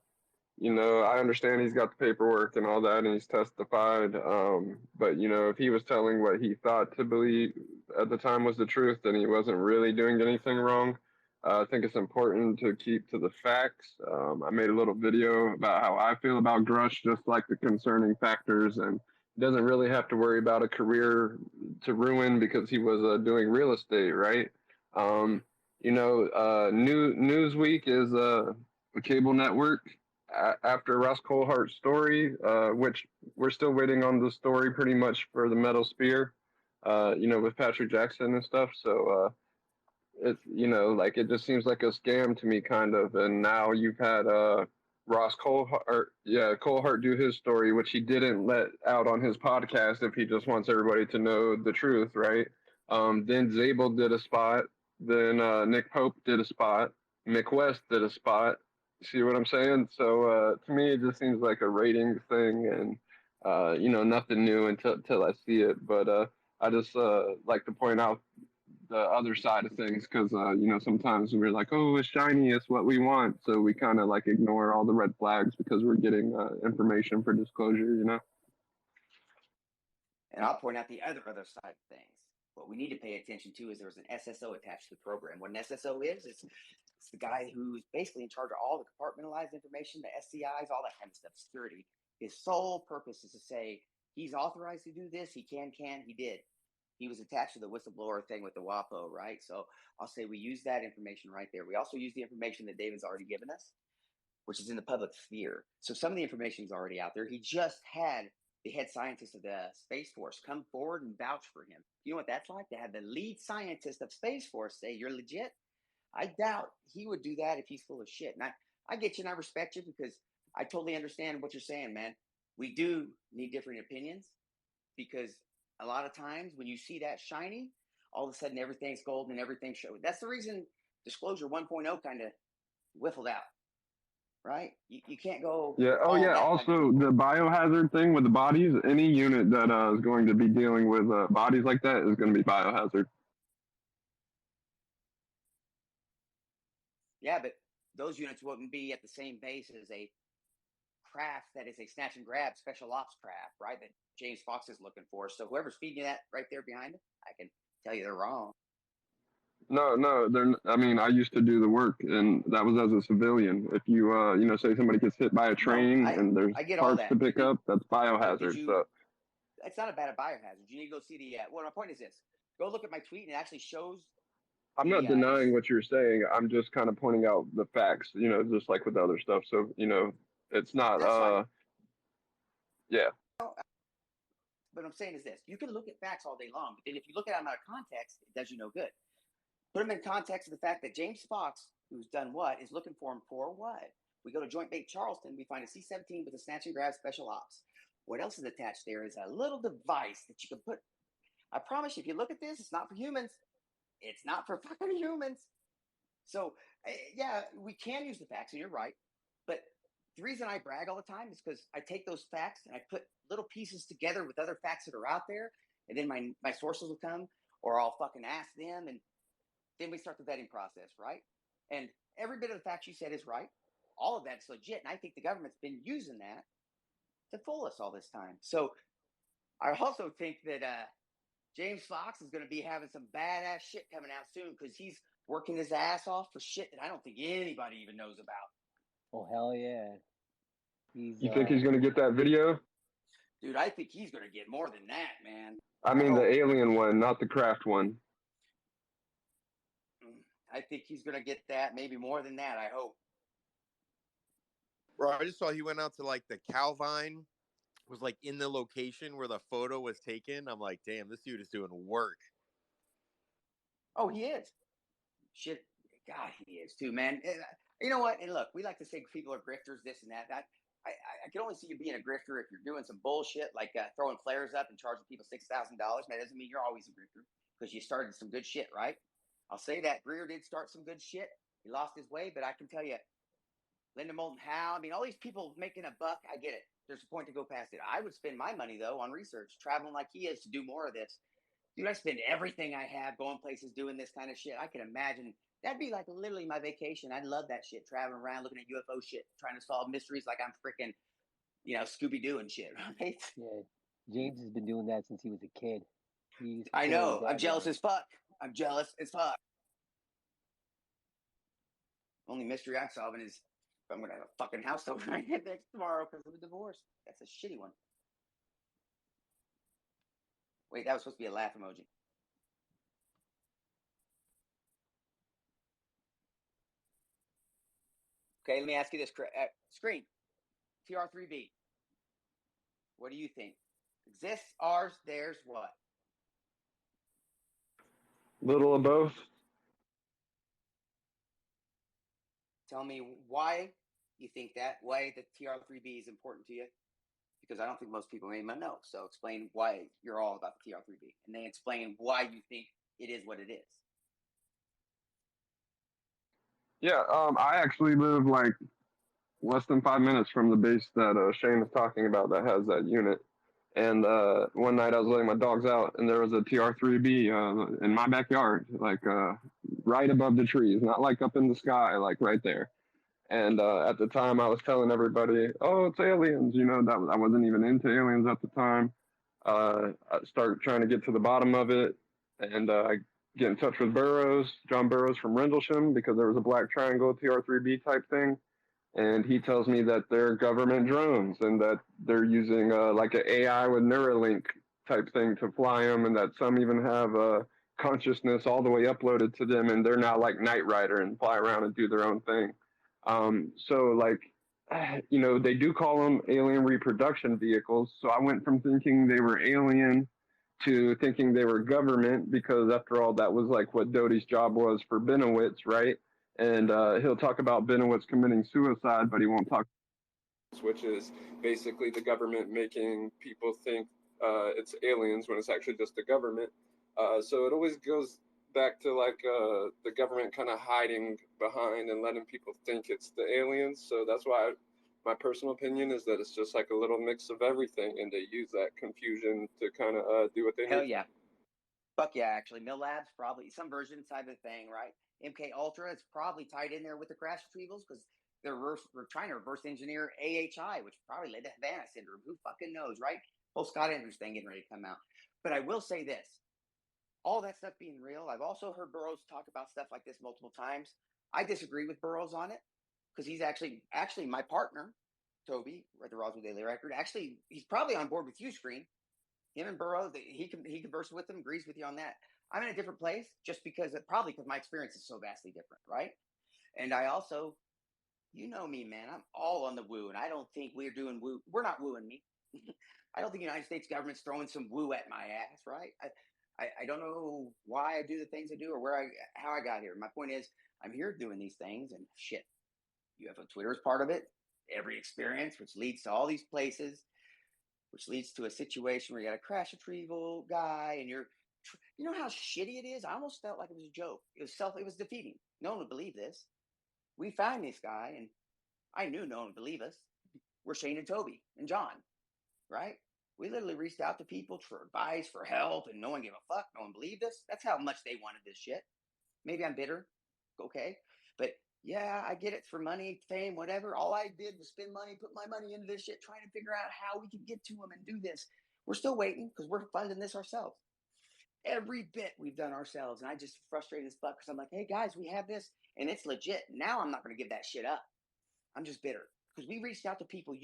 understand he's got the paperwork and all that, and he's testified. But if he was telling what he thought to believe at the time was the truth, then he wasn't really doing anything wrong. I think it's important to keep to the facts. I made a little video about how I feel about Grush, just like the concerning factors, and doesn't really have to worry about a career to ruin because he was doing real estate, right? Newsweek is a cable network after Ross Coulhart's story, which we're still waiting on the story pretty much for the Metal Spear, with Patrick Jackson and stuff. So it's like it just seems like a scam to me, kind of. And now you've had Ross Coulhart do his story, which he didn't let out on his podcast if he just wants everybody to know the truth, right? Then Zabel did a spot. Then Nick Pope did a spot. Mick West did a spot. See what I'm saying? So to me, it just seems like a ratings thing, and nothing new until I see it. But I just like to point out the other side of things because sometimes we're like, oh, it's shiny, it's what we want, so we kind of like ignore all the red flags because we're getting information for disclosure. And I'll point out the other side of things. What we need to pay attention to is there was an SSO attached to the program. What an SSO is, it's the guy who's basically in charge of all the compartmentalized information, the SCIs, all that kind of stuff, security. His sole purpose is to say he's authorized to do this. He can, he did. He was attached to the whistleblower thing with the WAPO, right? So I'll say we use that information right there. We also use the information that David's already given us, which is in the public sphere. So some of the information is already out there. He just had the head scientist of the Space Force come forward and vouch for him. You know what that's like? To have the lead scientist of Space Force say you're legit? I doubt he would do that if he's full of shit. And I get you and I respect you because I totally understand what you're saying, man. We do need different opinions because a lot of times when you see that shiny, all of a sudden everything's gold and everything's showy. That's the reason Disclosure 1.0 kind of whiffled out, right? You can't go. Yeah. Oh, yeah. Also, the biohazard thing with the bodies, any unit that is going to be dealing with bodies like that is going to be biohazard. Yeah, but those units wouldn't be at the same base as a craft that is a snatch and grab special ops craft, right? That James Fox is looking for. So whoever's feeding you that right there behind it, I can tell you they're wrong. No, they're. I mean, I used to do the work, and that was as a civilian. If you, say somebody gets hit by a train and there's parts to pick up, that's biohazard. So it's not about a biohazard. You need to go see the. Well, my point is this: go look at my tweet, and it actually shows. I'm not denying what you're saying. I'm just kind of pointing out the facts. Just like with other stuff. So it's not. Yeah. What I'm saying is this: you can look at facts all day long, but then if you look at them out of context, it does you no good. Put them in context of the fact that James Fox, who's done what, is looking for him for what? We go to Joint Base Charleston, we find a C-17 with a snatch and grab special ops. What else is attached there is a little device that you can put. I promise you, if you look at this, it's not for humans. It's not for fucking humans. So, yeah, we can use the facts, and you're right. But the reason I brag all the time is because I take those facts and I put little pieces together with other facts that are out there, and then my sources will come, or I'll fucking ask them, and then we start the vetting process, right? And every bit of the facts you said is right. All of that's legit. And I think the government's been using that to fool us all this time. So I also think that James Fox is going to be having some badass shit coming out soon because he's working his ass off for shit that I don't think anybody even knows about. Oh, hell yeah. You think he's going to get that video? Dude, I think he's going to get more than that, man. I mean, the alien one, not the craft one. I think he's going to get that, maybe more than that, I hope. Bro, I just saw he went out to like the Calvine, was like in the location where the photo was taken. I'm like, damn, this dude is doing work. Oh, he is. Shit. God, he is too, man. You know what? And look, we like to say people are grifters, this and that. I can only see you being a grifter if you're doing some bullshit like throwing flares up and charging people $6,000. That doesn't mean you're always a grifter because you started some good shit, right? I'll say that Greer did start some good shit. He lost his way, but I can tell you, Linda Moulton Howe, I mean, all these people making a buck, I get it. There's a point to go past it. I would spend my money, though, on research, traveling like he is to do more of this. Dude, I spend everything I have going places doing this kind of shit. I can imagine. That'd be like literally my vacation. I'd love that shit, traveling around, looking at UFO shit, trying to solve mysteries like I'm freaking, Scooby-Doo and shit, right? Yeah, James has been doing that since he was a kid. I know. I'm jealous as fuck. I'm jealous as fuck. Only mystery I'm solving is if I'm going to have a fucking house over my head next tomorrow because of a divorce. That's a shitty one. Wait, that was supposed to be a laugh emoji. Okay, let me ask you this. Screen. TR3B. What do you think? Exists, ours, theirs, what? Little of both. Tell me why you think that, why the TR3B is important to you. Because I don't think most people may know. So explain why you're all about the TR3B. And then explain why you think it is what it is. Yeah, I actually live like less than 5 minutes from the base that Shane is talking about that has that unit. And one night I was letting my dogs out, and there was a TR3B in my backyard, like right above the trees, not like up in the sky, like right there. And at the time, I was telling everybody, "Oh, it's aliens." I wasn't even into aliens at the time. I start trying to get to the bottom of it, and I get in touch with John Burroughs from Rendlesham, because there was a Black Triangle TR3B type thing, and he tells me that they're government drones and that they're using like an AI with Neuralink type thing to fly them, and that some even have consciousness all the way uploaded to them, and they're now like Knight Rider and fly around and do their own thing. So like, they do call them alien reproduction vehicles. So I went from thinking they were alien to thinking they were government, because after all, that was like what Doty's job was for Benowitz, right? And he'll talk about Benowitz committing suicide, but he won't talk, which is basically the government making people think it's aliens when it's actually just the government. So it always goes back to like the government kind of hiding behind and letting people think it's the aliens. So that's why my personal opinion is that it's just like a little mix of everything, and they use that confusion to kind of do what they Hell need. yeah. Fuck yeah, actually. Mill Labs, probably some version inside of the thing, right? MK Ultra is probably tied in there with the crash retrievals, because we're trying to reverse engineer AHI, which probably led to Havana syndrome. Who fucking knows, right? Whole Scott Andrews thing getting ready to come out. But I will say this, all that stuff being real, I've also heard Burroughs talk about stuff like this multiple times. I disagree with Burroughs on it, because he's actually my partner, Toby, at the Roswell Daily Record. Actually, he's probably on board with you, Screen. Him and Burroughs, he converses with them, agrees with you on that. I'm in a different place, just because my experience is so vastly different, right? And I also, you know me, man, I'm all on the woo, and I don't think we're doing woo. We're not wooing me. I don't think the United States government's throwing some woo at my ass, right? I don't know why I do the things I do, or how I got here. My point is, I'm here doing these things, and shit, UFO Twitter is part of it. Every experience, which leads to all these places, which leads to a situation where you got a crash retrieval guy, and you know how shitty it is. I almost felt like it was a joke. It was defeating. No one would believe this. We found this guy, and I knew no one would believe us. We're Shane and Toby and John, right? We literally reached out to people for advice, for help, and no one gave a fuck. No one believed us. That's how much they wanted this shit. Maybe I'm bitter. Okay. But yeah, I get it, for money, fame, whatever. All I did was spend money, put my money into this shit, trying to figure out how we could get to them and do this. We're still waiting, because we're funding this ourselves. Every bit we've done ourselves. And I just frustrated as fuck, because I'm like, hey guys, we have this and it's legit. Now I'm not going to give that shit up. I'm just bitter, because we reached out to people,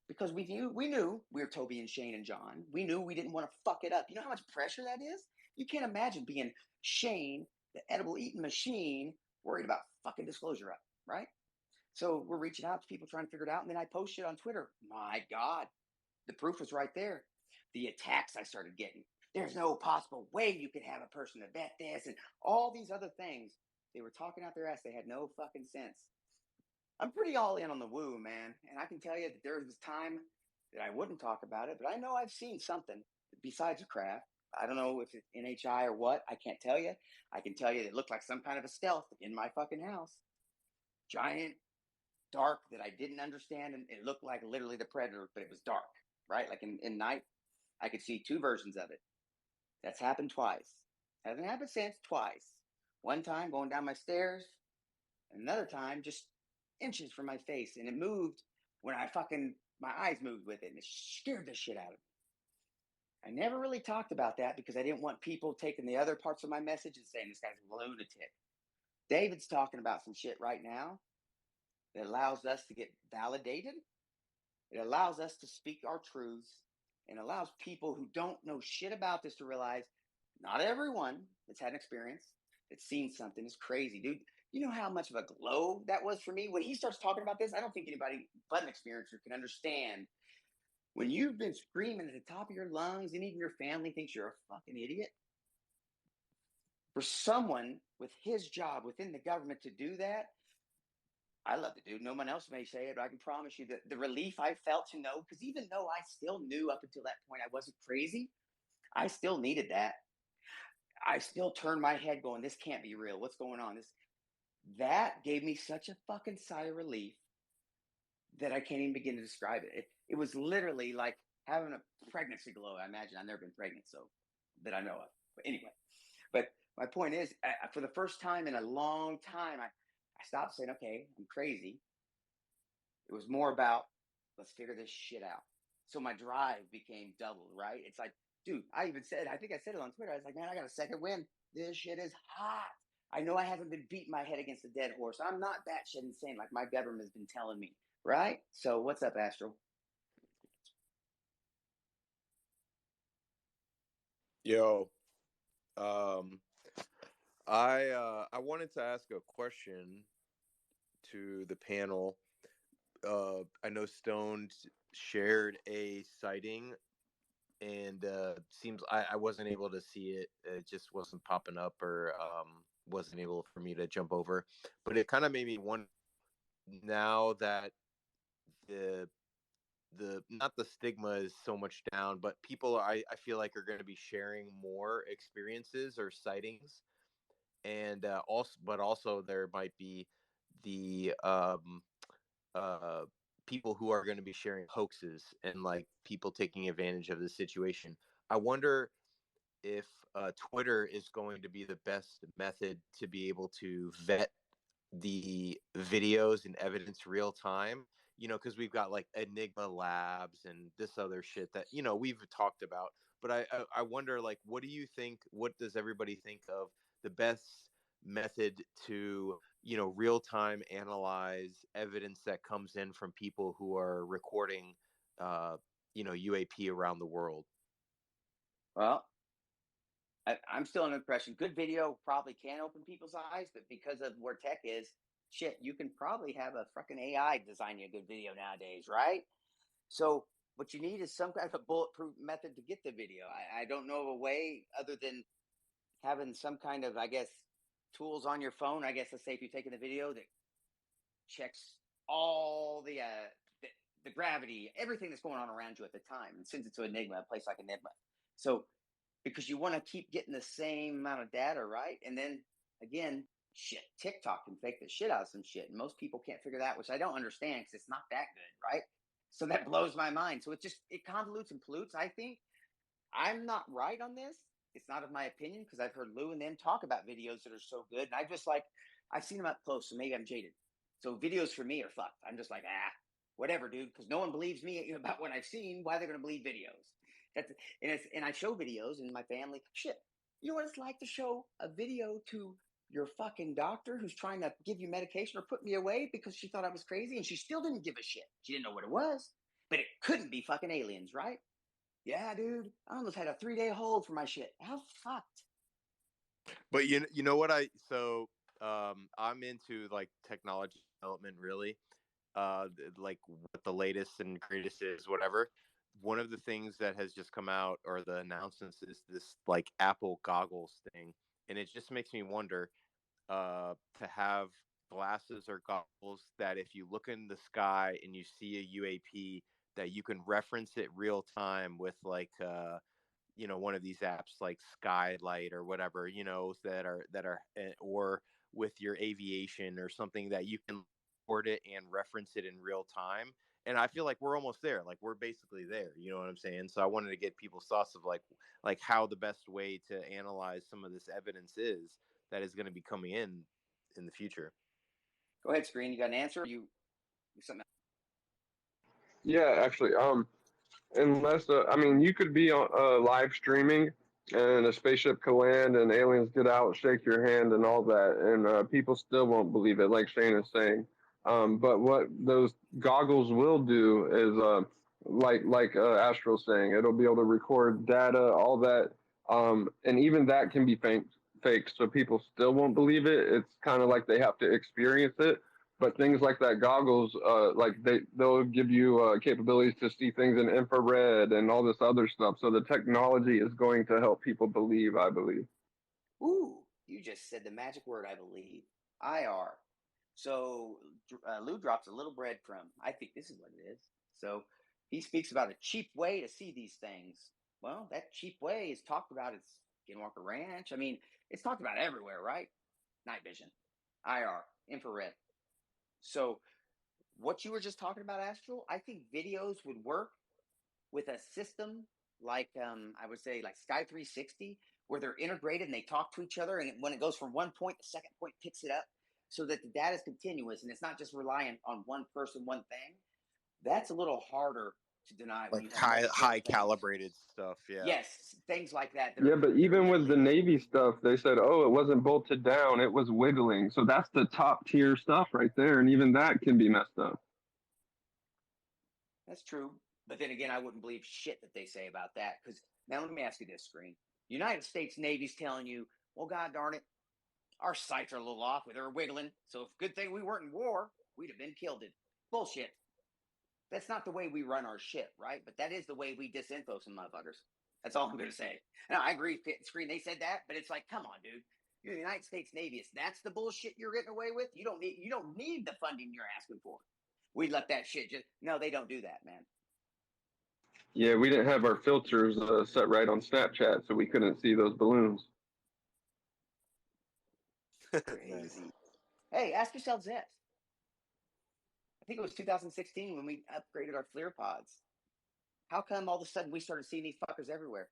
because we knew we were Toby and Shane and John. We knew we didn't want to fuck it up. You know how much pressure that is? You can't imagine being Shane, the edible eating machine, worried about fucking disclosure up, right? So we're reaching out to people, trying to figure it out. And then I posted on Twitter. My God, the proof was right there. The attacks I started getting. There's no possible way you could have a person to vet this, and all these other things. They were talking out their ass. They had no fucking sense. I'm pretty all in on the woo, man. And I can tell you that there was time that I wouldn't talk about it, but I know I've seen something besides a craft. I don't know if it's NHI or what. I can't tell you. I can tell you it looked like some kind of a stealth in my fucking house. Giant, dark, that I didn't understand. And it looked like literally the Predator, but it was dark, right? Like in night, I could see two versions of it. That's happened twice. Hasn't happened since, twice. One time going down my stairs, another time just inches from my face, and it moved when my eyes moved with it, and it scared the shit out of me. I never really talked about that, because I didn't want people taking the other parts of my message and saying this guy's a lunatic. David's talking about some shit right now that allows us to get validated. It allows us to speak our truths, and allows people who don't know shit about this to realize not everyone that's had an experience, that's seen something, is crazy, dude. You know how much of a glow that was for me? When he starts talking about this, I don't think anybody but an experiencer can understand. When you've been screaming at the top of your lungs, and even your family thinks you're a fucking idiot, for someone with his job within the government to do that, I love the dude. No one else may say it, but I can promise you that the relief I felt to know, because even though I still knew up until that point I wasn't crazy, I still needed that. I still turned my head going, this can't be real. What's going on? That gave me such a fucking sigh of relief that I can't even begin to describe it. It was literally like having a pregnancy glow. I imagine. I've never been pregnant, so that I know of. But anyway, my point is, for the first time in a long time, I stopped saying, okay, I'm crazy. It was more about, let's figure this shit out. So my drive became doubled, right? It's like, dude, I think I said it on Twitter. I was like, man, I got a second win. This shit is hot. I know I haven't been beating my head against a dead horse. I'm not that shit insane like my government's been telling me, right? So what's up, Astro? Yo, I wanted to ask a question to the panel. I know Stone shared a sighting, and seems I wasn't able to see it. It just wasn't popping up, or wasn't able for me to jump over. But it kind of made me wonder now that the not the stigma is so much down, but people I feel like are going to be sharing more experiences or sightings, and also there might be the uh people who are going to be sharing hoaxes and like people taking advantage of the situation. I wonder if Twitter is going to be the best method to be able to vet the videos and evidence real time, because we've got like Enigma Labs and this other shit that we've talked about. But I wonder, like, what does everybody think of the best method to real time analyze evidence that comes in from people who are recording UAP around the world? Well, I'm still under the impression good video probably can open people's eyes, but because of where tech is, shit, you can probably have a fucking AI design you a good video nowadays, right? So what you need is some kind of a bulletproof method to get the video. I don't know of a way other than having some kind of, I guess, tools on your phone. I guess let's say if you're taking the video that checks all the gravity, everything that's going on around you at the time, and sends it to Enigma, a place like Enigma. So because you want to keep getting the same amount of data, right? And then again, shit, TikTok can fake the shit out of some shit, and most people can't figure that, which I don't understand because it's not that good, right? So that blows my mind. So it convolutes and pollutes. I think I'm not right on this. It's not of my opinion because I've heard Lou and them talk about videos that are so good, and I've seen them up close, so maybe I'm jaded. So videos for me are fucked. I'm just like, whatever, dude, because no one believes me about what I've seen. Why they're going to believe videos? And I show videos, and my family, shit. You know what it's like to show a video to your fucking doctor who's trying to give you medication or put me away because she thought I was crazy, and she still didn't give a shit. She didn't know what it was, but it couldn't be fucking aliens, right? Yeah, dude. I almost had a 3-day hold for my shit. How fucked? But you know what I'm into like technology development, really. Like what the latest and greatest is, whatever. One of the things that has just come out, or the announcements, is this like Apple goggles thing, and it just makes me wonder to have glasses or goggles that if you look in the sky and you see a UAP, that you can reference it real time with like one of these apps like Skylight or whatever, or with your aviation or something, that you can record it and reference it in real time. And I feel like we're almost there. Like we're basically there. You know what I'm saying? So I wanted to get people's thoughts of like how the best way to analyze some of this evidence is that is going to be coming in the future. Go ahead, Screen. You got an answer? You something? Yeah, actually, unless I mean, you could be on live streaming, and a spaceship could land, and aliens get out, shake your hand, and all that, and people still won't believe it, like Shane is saying. But what those goggles will do is, like Astro's saying, it'll be able to record data, all that, and even that can be fake, so people still won't believe it. It's kind of like they have to experience it. But things like that goggles, like they'll give you capabilities to see things in infrared and all this other stuff. So the technology is going to help people believe, I believe. Ooh, you just said the magic word, I believe. IR. So Lou drops a little breadcrumb. I think this is what it is. So he speaks about a cheap way to see these things. Well, that cheap way is talked about at Skinwalker Ranch. I mean, it's talked about everywhere, right? Night vision, IR, infrared. So what you were just talking about, Astral, I think videos would work with a system like I would say like Sky 360, where they're integrated and they talk to each other, and when it goes from one point, the second point picks it up, so that the data is continuous and it's not just reliant on one person, one thing. That's a little harder to deny when Like you have high things. calibrated stuff. Yeah. Yes, things like that. Yeah, but even with the literally- Navy stuff, they said, oh, it wasn't bolted down, it was wiggling. So that's the top tier stuff right there, and even that can be messed up. That's true. But then again, I wouldn't believe shit that they say about that. Because now let me ask you this, Screen. United States Navy's telling you, well, God darn it, our sights are a little off. They're wiggling. So it's a good thing we weren't in war. We'd have been killed. Bullshit. That's not the way we run our shit, right? But that is the way we disinfo some motherfuckers. That's all I'm going to say. And I agree, Screen, they said that, but it's like, come on, dude. You're the United States Navy. If that's the bullshit you're getting away with, you don't need the funding you're asking for. We let that shit just no, they don't do that, man. Yeah, we didn't have our filters set right on Snapchat, so we couldn't see those balloons. Crazy. Nice. Hey, ask yourselves this. I think it was 2016 when we upgraded our FLIR pods. How come all of a sudden we started seeing these fuckers everywhere?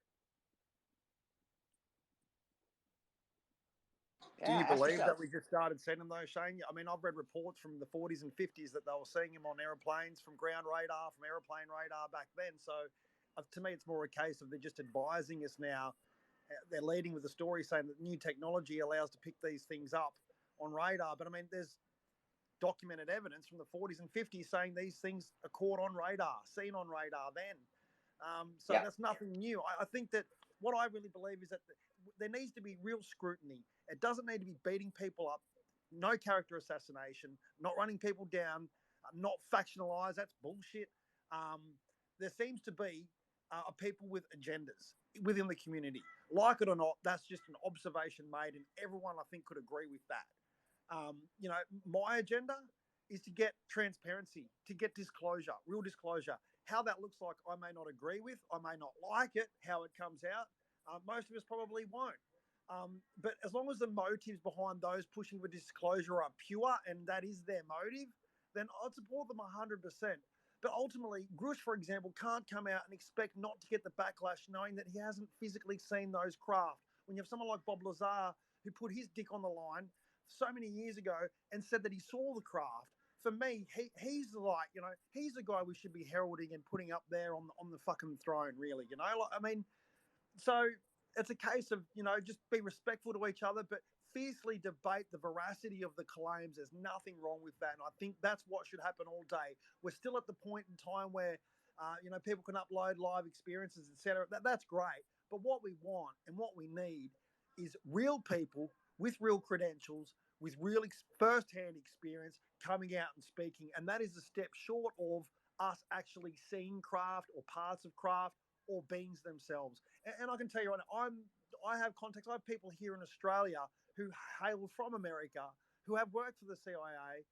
Do you believe that we just started seeing them though, Shane? I mean, I've read reports from the 40s and 50s that they were seeing them on aeroplanes, from ground radar, from aeroplane radar back then. So to me, it's more a case of they're just advising us now. They're leading with the story saying that new technology allows to pick these things up on radar. But I mean, there's documented evidence from the 40s and 50s saying these things are caught on radar, seen on radar then. So that's nothing new. I think that what I really believe is that there needs to be real scrutiny. It doesn't need to be beating people up, no character assassination, not running people down, not factionalized. That's bullshit. There seems to be people with agendas within the community. Like it or not, that's just an observation made, and everyone, I think, could agree with that. My agenda is to get transparency, to get disclosure, real disclosure. How that looks like, I may not agree with. I may not like it, how it comes out. Most of us probably won't. But as long as the motives behind those pushing for disclosure are pure and that is their motive, then I'd support them 100%. But ultimately, Grush, for example, can't come out and expect not to get the backlash knowing that he hasn't physically seen those craft. When you have someone like Bob Lazar who put his dick on the line so many years ago and said that he saw the craft, for me, he's he's the guy we should be heralding and putting up there on the fucking throne, really. So it's a case of, just be respectful to each other, but fiercely debate the veracity of the claims. There's nothing wrong with that. And I think that's what should happen all day. We're still at the point in time where, people can upload live experiences, etc. That's great. But what we want and what we need is real people with real credentials, with real first-hand experience coming out and speaking. And that is a step short of us actually seeing craft or parts of craft or beings themselves. And I can tell you, I have contacts. I have people here in Australia who hail from America, who have worked for the CIA,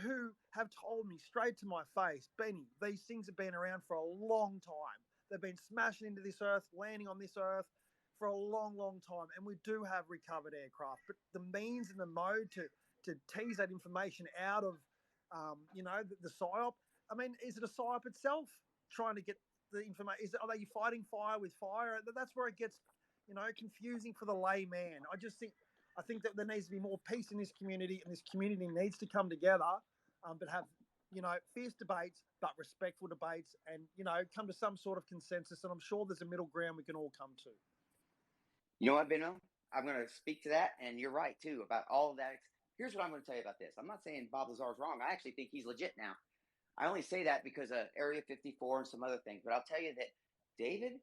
who have told me straight to my face, Benny, these things have been around for a long time. They've been smashing into this earth, landing on this earth for a long, long time. And we do have recovered aircraft. But the means and the mode to tease that information out of, the PSYOP, I mean, is it a PSYOP itself trying to get the information? Are they fighting fire with fire? That's where it gets, confusing for the layman. I think that there needs to be more peace in this community, and this community needs to come together, but have, fierce debates, but respectful debates, and, come to some sort of consensus. And I'm sure there's a middle ground we can all come to. You know what, Benno? I'm going to speak to that, and you're right, too, about all of that. Here's what I'm going to tell you about this. I'm not saying Bob Lazar's wrong. I actually think he's legit now. I only say that because of Area 54 and some other things. But I'll tell you that David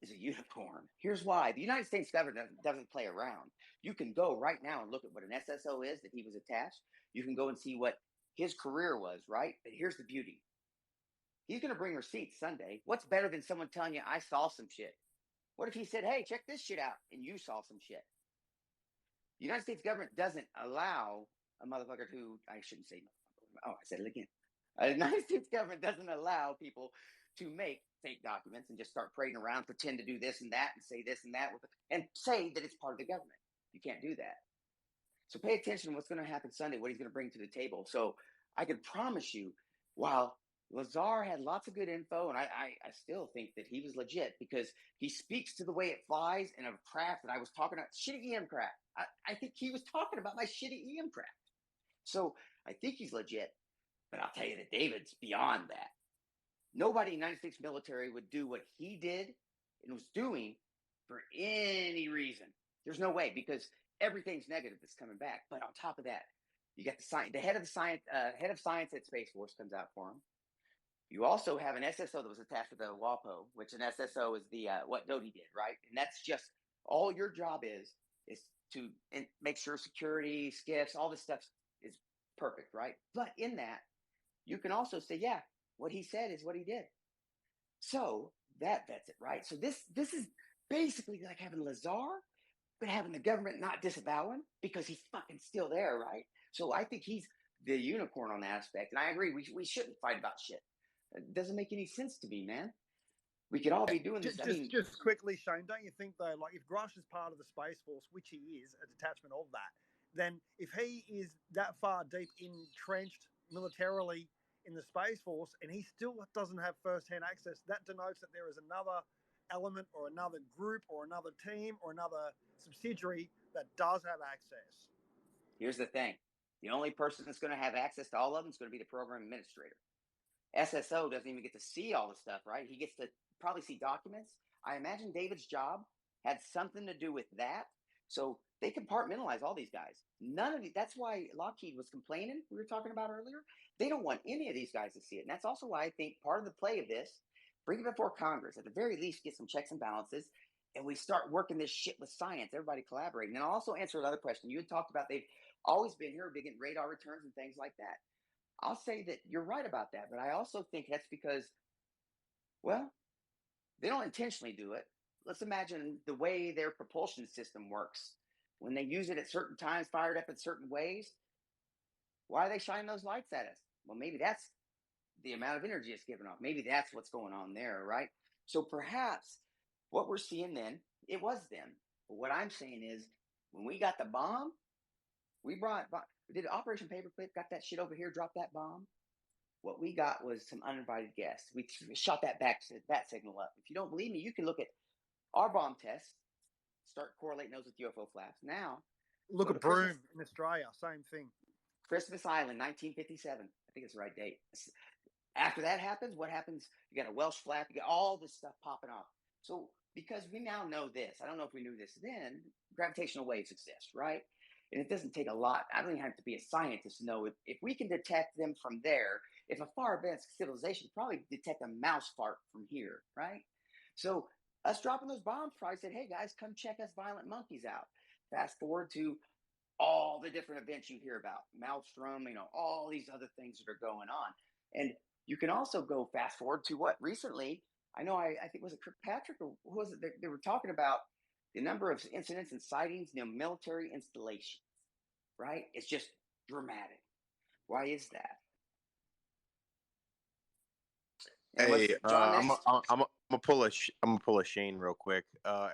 is a unicorn. Here's why. The United States government doesn't play around. You can go right now and look at what an SSO is that he was attached. You can go and see what his career was, right? But here's the beauty. He's going to bring receipts Sunday. What's better than someone telling you, I saw some shit? What if he said, hey, check this shit out, and you saw some shit? The United States government doesn't allow a motherfucker who, I shouldn't say, I said it again. The United States government doesn't allow people to make fake documents and just start parading around, pretend to do this and that, and say this and that, and say that it's part of the government. You can't do that. So pay attention to what's going to happen Sunday, what he's going to bring to the table. So I can promise you, while Lazar had lots of good info, and I still think that he was legit because he speaks to the way it flies in a craft that I was talking about, shitty EM craft. I think he was talking about my shitty EM craft. So I think he's legit, but I'll tell you that David's beyond that. Nobody in the United States military would do what he did and was doing for any reason. There's no way, because everything's negative that's coming back. But on top of that, you got the head of science at Space Force comes out for him. You also have an SSO that was attached to the WAPO, which an SSO is the what Doty did, right? And that's just all your job is to make sure security, skiffs, all this stuff is perfect, right? But in that, you can also say, yeah, what he said is what he did. So that's it, right? So this is basically like having Lazar, but having the government not disavow him because he's fucking still there, right? So I think he's the unicorn on that aspect. And I agree, we shouldn't fight about shit. It doesn't make any sense to me, man. We could all be doing this. Just quickly, Shane, don't you think though, like if Grush is part of the Space Force, which he is, a detachment of that, then if he is that far deep entrenched militarily in the Space Force and he still doesn't have first-hand access, that denotes that there is another element or another group or another team or another subsidiary that does have access. Here's the thing. The only person that's going to have access to all of them is going to be the program administrator. SSO doesn't even get to see all the stuff, right? He gets to probably see documents. I imagine David's job had something to do with that. So they compartmentalize all these guys. That's why Lockheed was complaining, we were talking about earlier. They don't want any of these guys to see it. And that's also why I think part of the play of this, bring it before Congress, at the very least, get some checks and balances, and we start working this shit with science, everybody collaborating. And I'll also answer another question. You had talked about they've always been here, big in radar returns and things like that. I'll say that you're right about that, but I also think that's because, well, they don't intentionally do it. Let's imagine the way their propulsion system works. When they use it at certain times, fired up in certain ways, why are they shining those lights at us? Well, maybe that's the amount of energy it's giving off. Maybe that's what's going on there, right? So perhaps what we're seeing then, it was them. But what I'm saying is, when we got the bomb, we did Operation Paperclip, got that shit over here, dropped that bomb. What we got was some uninvited guests. We shot that bat signal up. If you don't believe me, you can look at our bomb tests, start correlating those with UFO flaps. Now, look at Broome in Australia, same thing. Christmas Island, 1957. I think it's the right date. After that happens, what happens? You got a Welsh flap, you got all this stuff popping off. So because we now know this, I don't know if we knew this then, gravitational waves exist, right? And it doesn't take a lot. I don't even have to be a scientist to know if we can detect them from there, if a far advanced civilization could probably detect a mouse fart from here, right? So us dropping those bombs probably said, hey guys, come check us violent monkeys out. Fast forward to all the different events you hear about, Maelstrom, all these other things that are going on. And you can also go fast forward to what recently, I know, I think, was it Kirkpatrick or who was it? They were talking about the number of incidents and sightings, military installations, right? It's just dramatic. Why is that? Hey, I'm gonna pull a Shane real quick.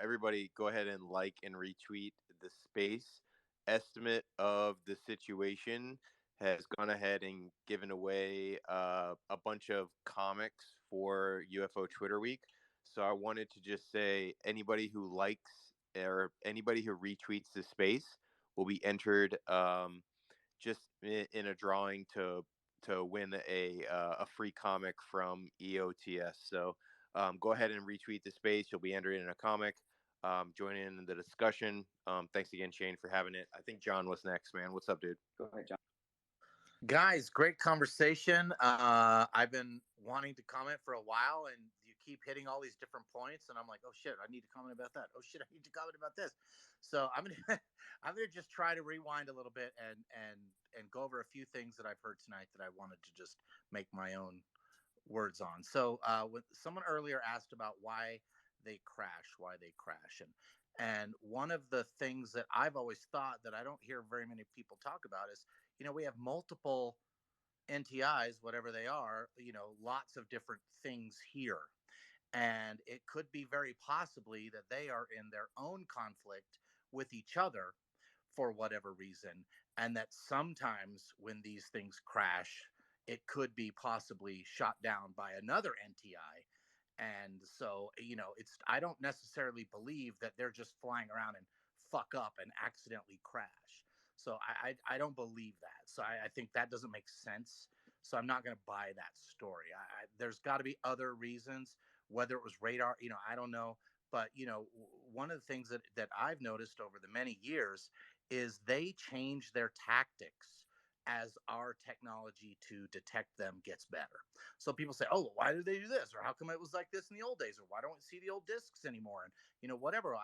Everybody, go ahead and like and retweet the space estimate of the situation. Has gone ahead and given away a bunch of comics for UFO Twitter Week. So I wanted to just say anybody who likes or anybody who retweets the space will be entered just in a drawing to win a free comic from EOTS. So go ahead and retweet the space. You'll be entered in a comic. Join in the discussion. Thanks again, Shane, for having it. I think John was next, man. What's up, dude? Go ahead, John. Guys, great conversation. I've been wanting to comment for a while, and you keep hitting all these different points, and I'm like, oh shit, I need to comment about that. Oh shit, I need to comment about this. So I'm gonna I'm gonna just try to rewind a little bit and go over a few things that I've heard tonight that I wanted to just make my own words on. So when someone earlier asked about why they crash, and one of the things that I've always thought that I don't hear very many people talk about is, we have multiple NTIs, whatever they are, lots of different things here. And it could be very possibly that they are in their own conflict with each other for whatever reason. And that sometimes when these things crash, it could be possibly shot down by another NTI. And so, I don't necessarily believe that they're just flying around and fuck up and accidentally crash. So I don't believe that. So I think that doesn't make sense So I'm not going to buy that story. There's got to be other reasons, whether it was radar, I don't know. But, one of the things that I've noticed over the many years is they change their tactics as our technology to detect them gets better. So people say, oh, why did they do this? Or how come it was like this in the old days? Or why don't we see the old discs anymore? And, whatever,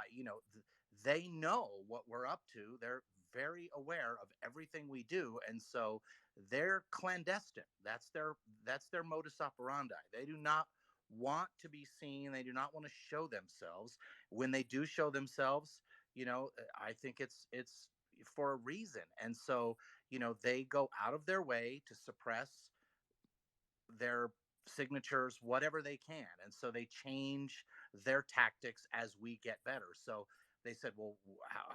they know what we're up to. They're very aware of everything we do. And so they're clandestine. That's their modus operandi. They do not want to be seen. They do not want to show themselves. When they do show themselves, I think it's for a reason. And so, they go out of their way to suppress their signatures, whatever they can. And so they change their tactics as we get better. So they said, well,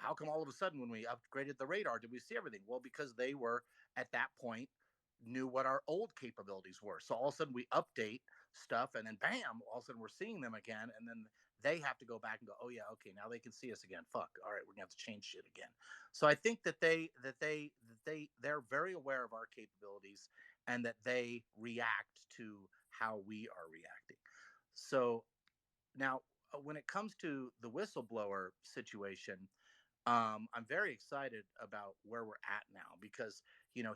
how come all of a sudden when we upgraded the radar, did we see everything? Well, because they were at that point knew what our old capabilities were. So all of a sudden we update stuff and then bam, all of a sudden we're seeing them again. And then they have to go back and go, oh yeah, okay, now they can see us again. Fuck. All right, we're gonna have to change shit again. So I think that they're very aware of our capabilities and that they react to how we are reacting. So now, when it comes to the whistleblower situation, I'm very excited about where we're at now because,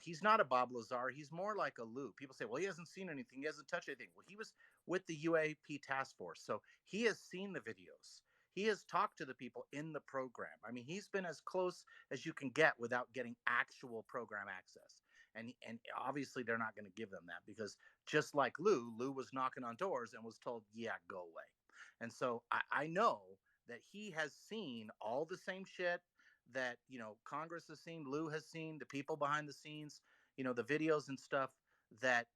he's not a Bob Lazar. He's more like a Lou. People say, well, he hasn't seen anything. He hasn't touched anything. Well, he was with the UAP task force. So he has seen the videos. He has talked to the people in the program. I mean, he's been as close as you can get without getting actual program access. And obviously they're not going to give them that because just like Lou was knocking on doors and was told, yeah, go away. And so I know that he has seen all the same shit that, Congress has seen, Lou has seen, the people behind the scenes, the videos and stuff that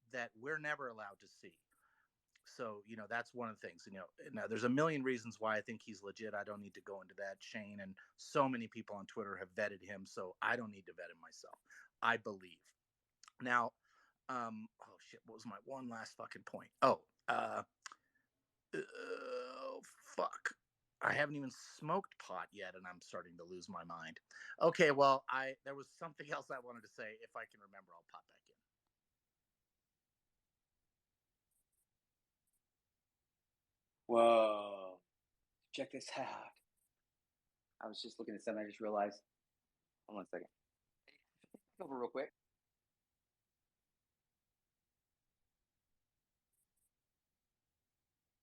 we're never allowed to see. So, that's one of the things, now there's a million reasons why I think he's legit. I don't need to go into that. Shane and so many people on Twitter have vetted him. So I don't need to vet him myself. I believe. Now, oh shit, what was my one last fucking point? Fuck. I haven't even smoked pot yet, and I'm starting to lose my mind. Okay, well, there was something else I wanted to say. If I can remember, I'll pop back in. Whoa. Check this out. I was just looking at something. I just realized. Hold on a second. Over real quick.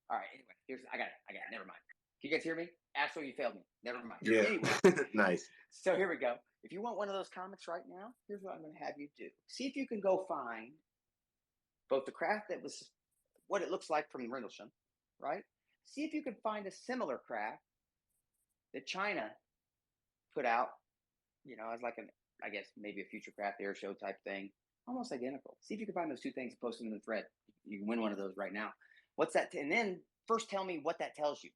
All right. Anyway, I got it. Never mind. Can you guys hear me? Absolutely, you failed me. Never mind. Yeah. Anyway. Nice. So here we go. If you want one of those comics right now, here's what I'm going to have you do. See if you can go find both the craft that was what it looks like from Rendlesham, right? See if you can find a similar craft that China put out, as like I guess maybe a future craft air show type thing, almost identical. See if you can find those two things, post them in the thread. You can win one of those right now. What's that? And then first tell me what that tells you,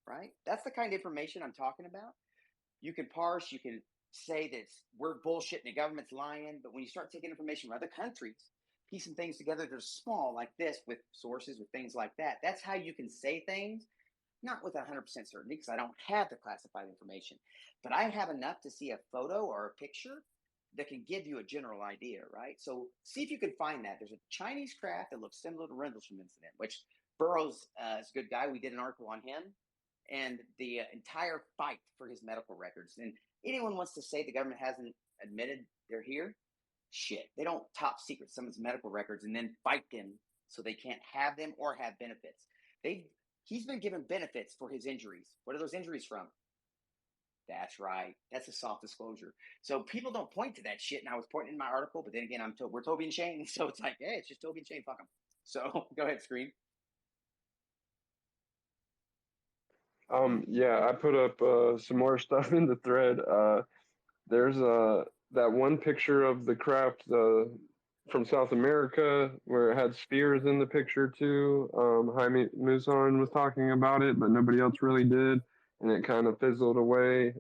right? That's the kind of information I'm talking about. You can parse, you can say that we're bullshit and the government's lying, but when you start taking information from other countries, piecing things together, they're small like this with sources, with things like that. That's how you can say things, not with 100% certainty because I don't have the classified information, but I have enough to see a photo or a picture that can give you a general idea, right? So see if you can find that. There's a Chinese craft that looks similar to Rendlesham incident, which Burroughs is a good guy. We did an article on him and the entire fight for his medical records. And anyone wants to say the government hasn't admitted they're here, shit. They don't top secret some of his medical records and then fight them so they can't have them or have benefits. He's been given benefits for his injuries. What are those injuries from? That's right. That's a soft disclosure. So people don't point to that shit. And I was pointing in my article, but then again, we're Toby and Shane. So it's like, hey, it's just Toby and Shane. Fuck them. So go ahead, Screen. Yeah, I put up some more stuff in the thread. There's that one picture of the craft from South America where it had spheres in the picture too. Jaime Muzon was talking about it, but nobody else really did, and it kind of fizzled away.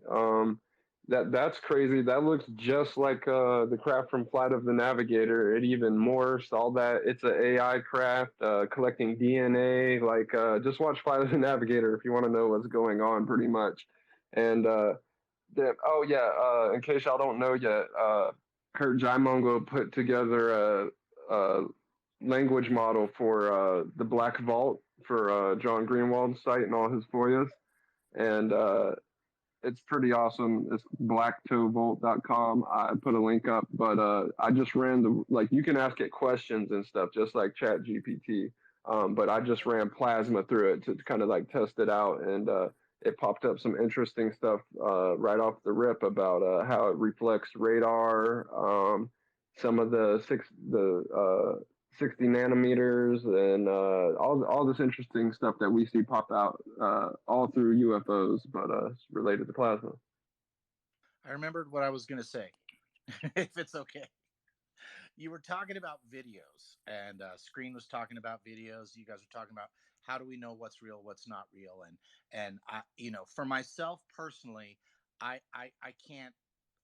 That's crazy. That looks just like the craft from Flight of the Navigator. It even morphs all that. It's an AI craft collecting DNA. Like just watch Flight of the Navigator if you want to know what's going on, pretty much. And in case y'all don't know yet, Kurt Jaimongo put together a language model for the Black Vault for John Greenwald's site and all his FOIAs, and it's pretty awesome. It's blacktoevolt.com. I put a link up, but I just ran you can ask it questions and stuff, just like Chat GPT. But I just ran plasma through it to kind of like test it out, and it popped up some interesting stuff right off the rip about how it reflects radar, some of the 60 nanometers, and all this interesting stuff that we see pop out all through UFOs, but it's related to plasma. I remembered what I was going to say, if it's okay. You were talking about videos, and Screen was talking about videos. You guys were talking about how do we know what's real, what's not real, and I, for myself personally, I can't.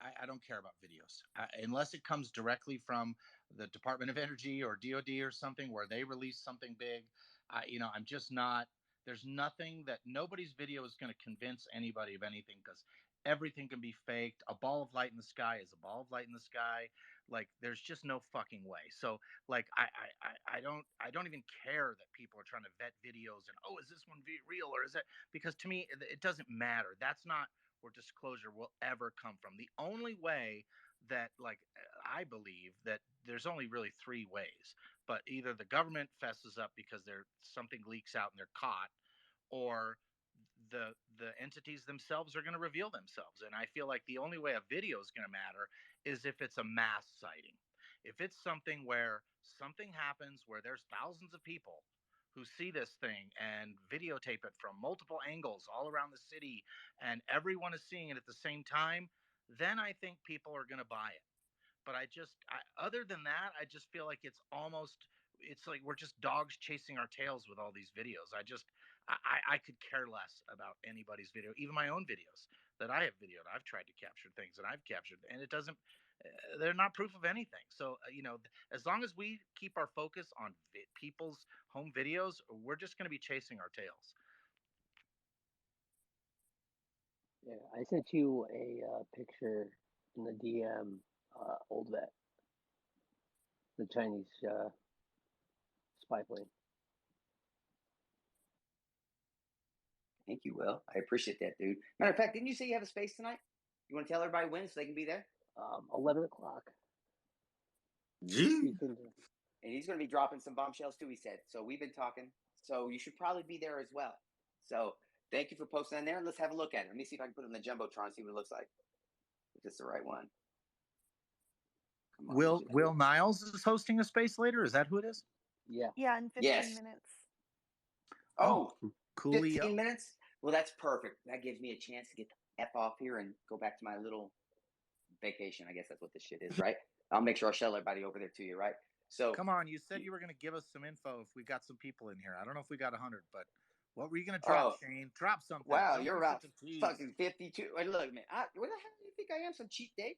I don't care about videos unless it comes directly from the Department of Energy or DoD or something where they release something big. I'm just not. There's nothing that nobody's video is going to convince anybody of anything because everything can be faked. A ball of light in the sky is a ball of light in the sky. Like there's just no fucking way. So like I don't even care that people are trying to vet videos and is this one real or is it, because to me it doesn't matter. That's not where disclosure will ever come from. The only way that I believe that there's only really three ways, but either the government fesses up because something leaks out and they're caught, or the entities themselves are going to reveal themselves. And I feel like the only way a video is going to matter is if it's a mass sighting. If it's something where something happens where there's thousands of people who see this thing and videotape it from multiple angles all around the city and everyone is seeing it at the same time, then I think people are going to buy it. But other than that, I just feel like it's like we're just dogs chasing our tails with all these videos. I could care less about anybody's video, even my own videos that I have videoed. I've tried to capture things and I've captured, and it doesn't, they're not proof of anything. So, as long as we keep our focus on people's home videos, we're just going to be chasing our tails. Yeah, I sent you a picture in the DM, Oldvet, the Chinese spy plane. Thank you, Will. I appreciate that, dude. Matter of fact, didn't you say you have a space tonight? You want to tell everybody when so they can be there? 11 o'clock. Gee. And he's going to be dropping some bombshells too, he said. So we've been talking. So you should probably be there as well. So thank you for posting on there. And let's have a look at it. Let me see if I can put it on the Jumbotron and see what it looks like. If it's the right one. On, Will Niles is hosting a space later? Is that who it is? Yeah. Yeah, in 15 minutes. Oh, coolio. 15 minutes? Well, that's perfect. That gives me a chance to get the F off here and go back to my little vacation. I guess that's what this shit is, right? I'll make sure I shell everybody over there to you, right? So come on, you said you were going to give us some info if we got some people in here. I don't know if we got 100, but what were you going to drop, Shane? Drop something. Wow, you're about fucking 52. Hey, look, man, where the hell do you think I am? Some cheap date?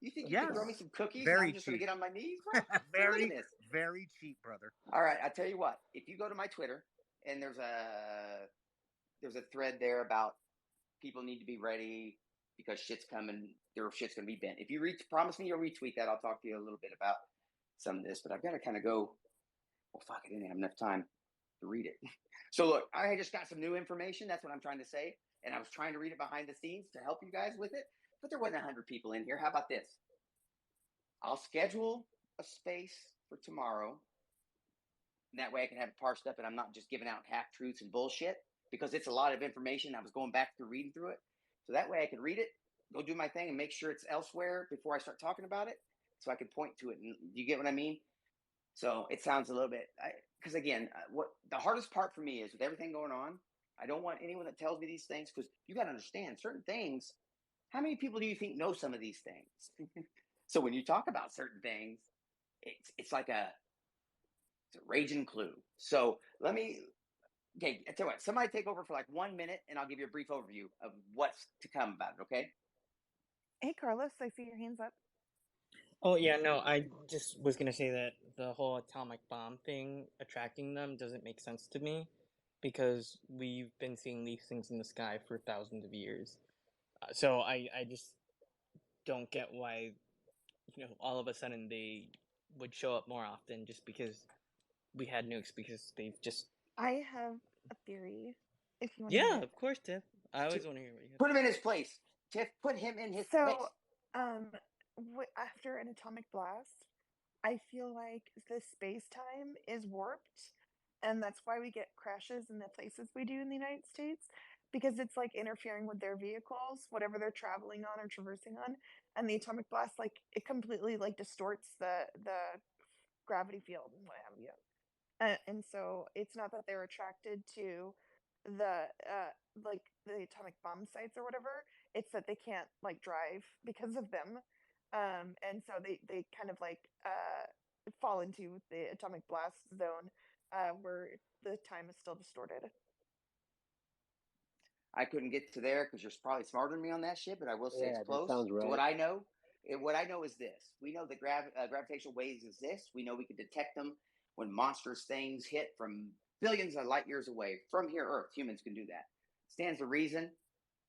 You think you can throw me some cookies and I'm just going to get on my knees, bro? Very, look at this. Very cheap, brother. All right, I tell you what. If you go to my Twitter and there's a thread there about people need to be ready because shit's coming. Their shit's going to be bent. If you promise me you'll retweet that, I'll talk to you a little bit about some of this. But I've got to kind of go. Well, fuck, I didn't have enough time to read it. So look, I just got some new information. That's what I'm trying to say. And I was trying to read it behind the scenes to help you guys with it. But there wasn't 100 people in here. How about this? I'll schedule a space for tomorrow. And that way I can have it parsed up and I'm not just giving out half-truths and bullshit because it's a lot of information. I was going back through reading through it. So that way I can read it, go do my thing, and make sure it's elsewhere before I start talking about it so I can point to it. And you get what I mean? So it sounds a little bit – because, again, what the hardest part for me is with everything going on, I don't want anyone that tells me these things because you got to understand certain things. How many people do you think know some of these things? So when you talk about certain things, it's like it's a raging clue. So let me – okay, I tell you what. Somebody take over for like 1 minute, and I'll give you a brief overview of what's to come about it, okay? Hey, Carlos, I see your hands up. Oh, yeah, no, I just was going to say that the whole atomic bomb thing attracting them doesn't make sense to me because we've been seeing these things in the sky for thousands of years. So I just don't get why all of a sudden they would show up more often just because we had nukes, because they've just. I have a theory. If you want to Yeah, hear it. of course, Tiff. I always want to hear what you have. Put him in his place. Tiff, put him in his place. So, after an atomic blast, I feel like the space time is warped, and that's why we get crashes in the places we do in the United States, because it's like interfering with their vehicles, whatever they're traveling on or traversing on, and the atomic blast, like, it completely like distorts the gravity field and what have you. And so it's not that they're attracted to the like the atomic bomb sites or whatever, it's that they can't like drive because of them. And so they kind of like fall into the atomic blast zone, where the time is still distorted. I couldn't get to there because you're probably smarter than me on that shit, but I will say Yeah, it's that close sounds to right. what I know. What I know is this: we know that gravitational waves exist. We know we can detect them when monstrous things hit from billions of light years away from here, Earth. Humans can do that. Stands to reason.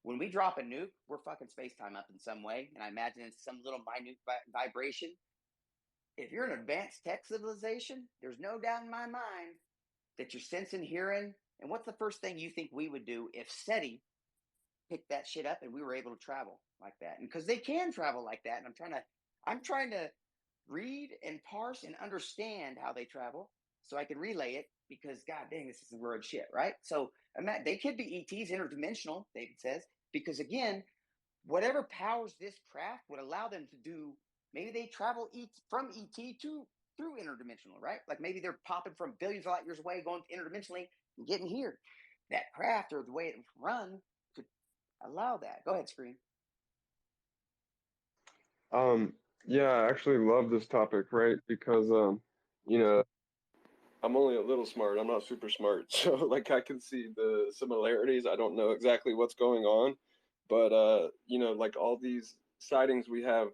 When we drop a nuke, we're fucking space time up in some way, and I imagine it's some little minute vibration. If you're an advanced tech civilization, there's no doubt in my mind that you're sensing, hearing, and what's the first thing you think we would do if SETI picked that shit up and we were able to travel like that? And because they can travel like that, and I'm trying to read and parse and understand how they travel so I can relay it, because god dang, this is the word shit, right? So they could be ETs, interdimensional, David says, because again, whatever powers this craft would allow them to do, maybe they travel from ET to through interdimensional, right? Like maybe they're popping from billions of light years away, going interdimensionally and getting here. That craft or the way it's run could allow that. Go ahead, Screen. Yeah, I actually love this topic, right? Because you know, I'm only a little smart. I'm not super smart. So like I can see the similarities. I don't know exactly what's going on, but like all these sightings we have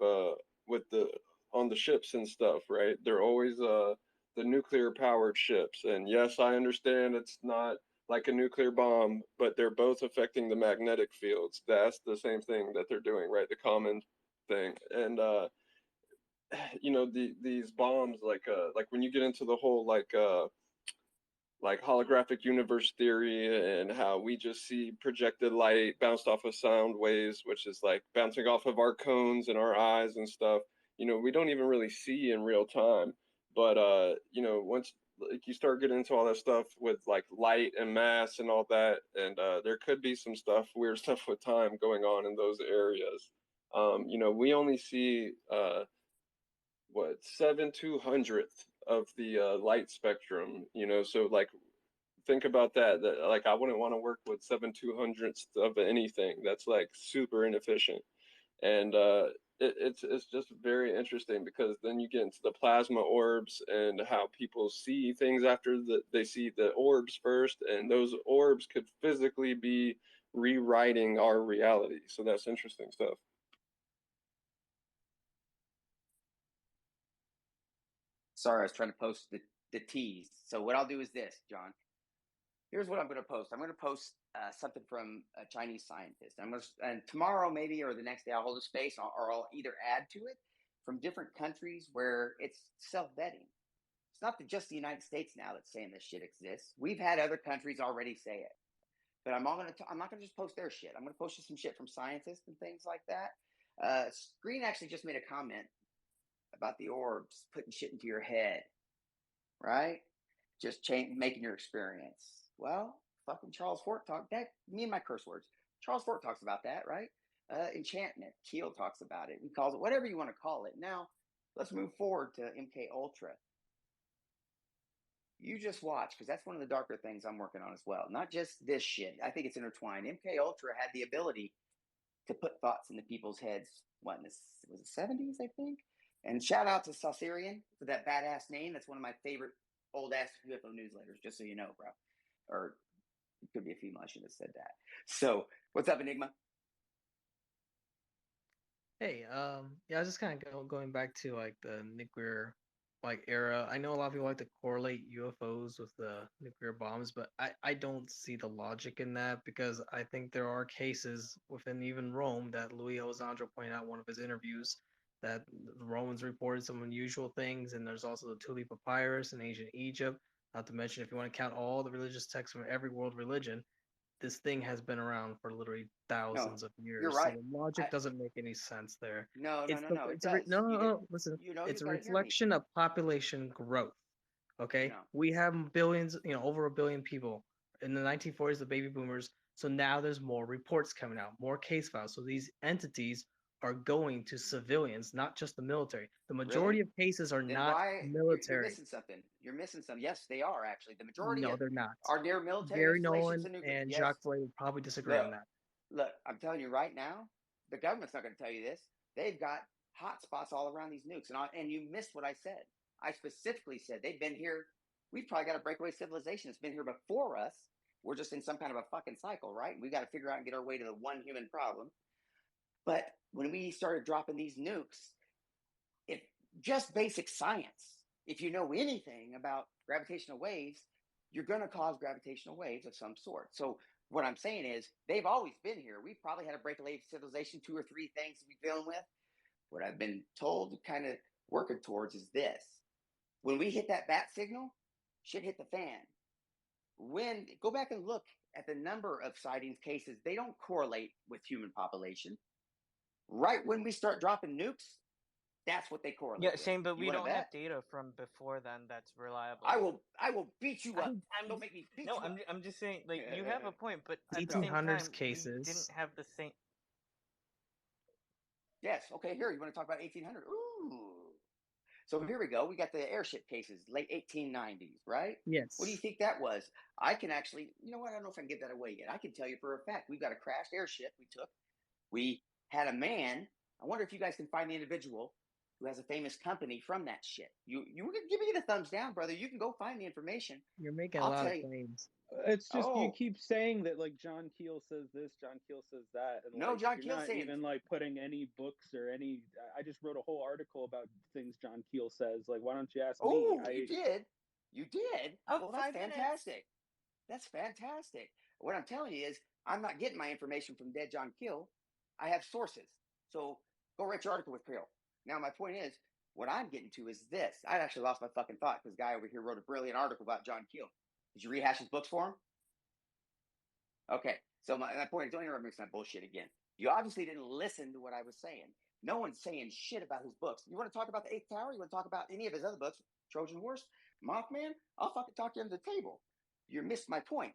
with the on the ships and stuff, right? They're always the nuclear powered ships. And yes, I understand it's not like a nuclear bomb, but they're both affecting the magnetic fields. That's the same thing that they're doing, right? The common thing. And these bombs like when you get into the whole like holographic universe theory and how we just see projected light bounced off of sound waves, which is like bouncing off of our cones and our eyes and stuff. We don't even really see in real time. But once like you start getting into all that stuff with like light and mass and all that, and there could be some weird stuff with time going on in those areas. We only see what 7/200th of the light spectrum. So like think about that like I wouldn't want to work with 7/200ths of anything. That's like super inefficient. And it's just very interesting because then you get into the plasma orbs and how people see things after they see the orbs first, and those orbs could physically be rewriting our reality. So that's interesting stuff. Sorry, I was trying to post the tease. So what I'll do is this, John. Here's what I'm going to post. I'm going to post something from a Chinese scientist. And tomorrow maybe or the next day I'll hold a space, or I'll either add to it from different countries where it's self-vetting. It's not just the United States now that's saying this shit exists. We've had other countries already say it. But I'm not going to just post their shit. I'm going to post you some shit from scientists and things like that. Screen actually just made a comment about the orbs putting shit into your head, right? Just making your experience. Well, fucking Charles Fort me and my curse words. Charles Fort talks about that, right? Enchantment. Keel talks about it. He calls it whatever you want to call it. Now, let's move forward to MK Ultra. You just watch, because that's one of the darker things I'm working on as well. Not just this shit. I think it's intertwined. MK Ultra had the ability to put thoughts into people's heads. What, in was it 70s, I think? And shout out to Saucerian for that badass name. That's one of my favorite old ass UFO newsletters, just so you know, bro. Or it could be a female. I should have said that. So, what's up, Enigma? Hey, yeah, I was just kind of going back to like the nuclear like era. I know a lot of people like to correlate UFOs with the nuclear bombs, but I don't see the logic in that, because I think there are cases within even Rome that Luis Alessandro pointed out in one of his interviews that the Romans reported some unusual things, and there's also the Tule Papyrus in ancient Egypt. Not to mention, if you want to count all the religious texts from every world religion, this thing has been around for literally No, thousands of you're years. So right. the logic doesn't make any sense there. No, It's it it does. no, no, You did. no, listen. You know, It's you a got to hear me. reflection of population growth. Okay, No, we have billions, over a billion people. In the 1940s, the baby boomers. So now there's more reports coming out, more case files. So these entities are going to civilians, not just the military. The majority really. of cases are Then not why you're military. missing something? You're missing some. Yes, they are actually. The majority No, they're not. are near military Gary installations Nolan and nuclear. and Yes. Jacques Vallée would probably disagree Look, on that. look. I'm telling you right now, the government's not going to tell you this. They've got hot spots all around these nukes, and you missed what I said. I specifically said they've been here. We've probably got a breakaway civilization that's been here before us. We're just in some kind of a fucking cycle, right? We've got to figure out and get our way to the one human problem. But when we started dropping these nukes, if just basic science, if you know anything about gravitational waves, you're going to cause gravitational waves of some sort. So what I'm saying is they've always been here. We've probably had a breakaway civilization, 2 or 3 things we're dealing with. What I've been told, kind of working towards, is this: when we hit that bat signal, shit hit the fan. Go back and look at the number of sightings cases, they don't correlate with human population. Right when we start dropping nukes, that's what they correlate Yeah, with. Shane, but You we want to don't have bet? data from before then that's reliable. I will beat you up. I'm Don't make me beat no, you up. I'm just saying, like, you have a point, but at the No. same 1800s time, we cases. didn't have the same. Yes. Okay. Here, you want to talk about 1800? Ooh. So here we go. We got the airship cases, late 1890s, right? Yes. What do you think that was? I can actually, you know what? I don't know if I can give that away yet. I can tell you for a fact. We've got a crashed airship we took. We had a man. I wonder if you guys can find the individual who has a famous company from that shit. You can give me the thumbs down, brother. You can go find the information. You're making a I'll lot tell of you. claims. It's just you Oh, keep saying that like John Keel says this, John Keel says that, and no, like John you're Keel not saying. even like putting any books or any. I just wrote a whole article about things John Keel says. Like, why don't you ask me? Oh, you did. You did. Oh, Well, that's 5 minutes. fantastic. That's fantastic. What I'm telling you is, I'm not getting my information from dead John Keel. I have sources. So go write your article with Keel. Now, my point is, what I'm getting to is this. I actually lost my fucking thought because guy over here wrote a brilliant article about John Keel. Did you rehash his books for him? Okay. So my point is, don't interrupt me with my bullshit again. You obviously didn't listen to what I was saying. No one's saying shit about his books. You want to talk about the Eighth Tower? You want to talk about any of his other books? Trojan Horse? Mothman? I'll fucking talk you under the table. You missed my point.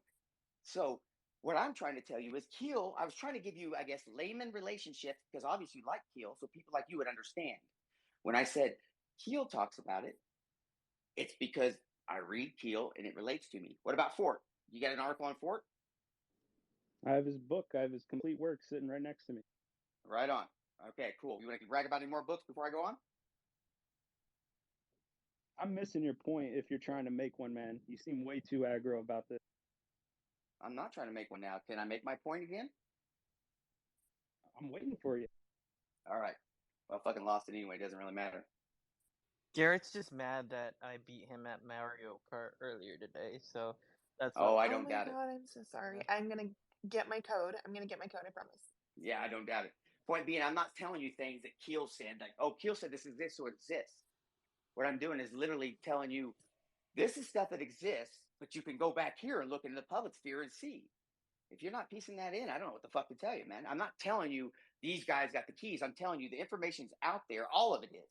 So what I'm trying to tell you is Keel, I was trying to give you, I guess, layman relationships, because obviously you like Keel, so people like you would understand. When I said Keel talks about it, it's because I read Keel and it relates to me. What about Fort? You got an article on Fort? I have his book. I have his complete work sitting right next to me. Right on. Okay, cool. You want to brag about any more books before I go on? I'm missing your point if you're trying to make one, man. You seem way too aggro about this. I'm not trying to make one now. Can I make my point again? I'm waiting for you. All right. Well, I fucking lost it anyway. It doesn't really matter. Garrett's just mad that I beat him at Mario Kart earlier today, so that's Oh, what. I don't doubt it. Oh my god, I'm so sorry. I'm gonna get my code. I promise. Yeah, I don't doubt it. Point being, I'm not telling you things that Keel said, like, oh, Keel said this exists, so it exists. What I'm doing is literally telling you this is stuff that exists, but you can go back here and look into the public sphere and see. If you're not piecing that in, I don't know what the fuck to tell you, man. I'm not telling you these guys got the keys. I'm telling you the information's out there. All of it is.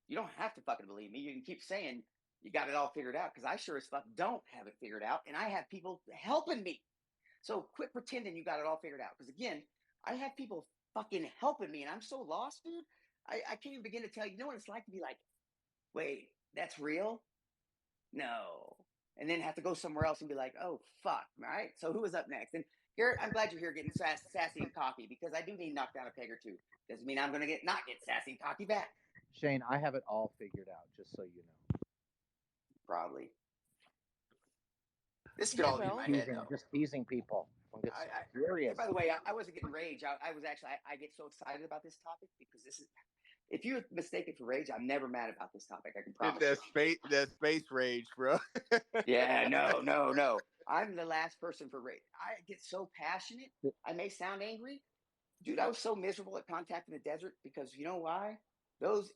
You don't have to fucking believe me. You can keep saying you got it all figured out, because I sure as fuck don't have it figured out, and I have people helping me. So quit pretending you got it all figured out, because again, I have people fucking helping me, and I'm so lost, dude. I can't even begin to tell you. You know what it's like to be like, wait, that's real? No. And then have to go somewhere else and be like, oh, fuck. All right. So who is up next? And Garrett, I'm glad you're here getting sassy and cocky, because I do need knocked down a peg or two. Doesn't mean I'm going to not get sassy and cocky back. Shane, I have it all figured out, just so you know. Probably. This could all be in my head, though. Just teasing people. I'm getting furious. By the way, I wasn't getting rage. I was actually, I get so excited about this topic because this is, if you mistake it for rage, I'm never mad about this topic. I can promise that space rage, bro. Yeah, no. I'm the last person for rage. I get so passionate. I may sound angry. Dude, I was so miserable at Contact in the Desert because you know why? Those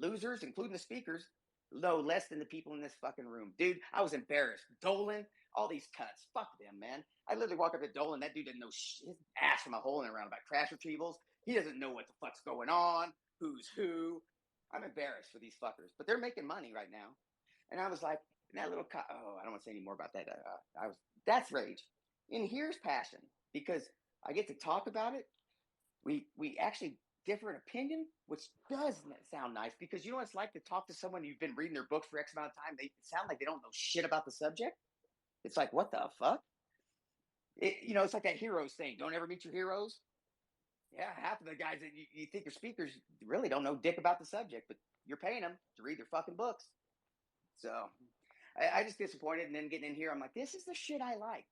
losers, including the speakers, know less than the people in this fucking room. Dude, I was embarrassed. Dolan, all these cunts. Fuck them, man. I literally walk up to Dolan. That dude didn't know his ass from a hole in the ground about crash retrievals. He doesn't know what the fuck's going on, who's who. I'm embarrassed for these fuckers, but they're making money right now. And I was like, that little I don't want to say any more about that. That's rage. And here's passion, because I get to talk about it. We actually differ in opinion, which doesn't sound nice, because you know what it's like to talk to someone you've been reading their books for X amount of time. They sound like they don't know shit about the subject. It's like, what the fuck? It's like that heroes thing. Don't ever meet your heroes. Yeah, half of the guys that you think are speakers really don't know dick about the subject, but you're paying them to read their fucking books. So I just disappointed, and then getting in here, I'm like, this is the shit I like.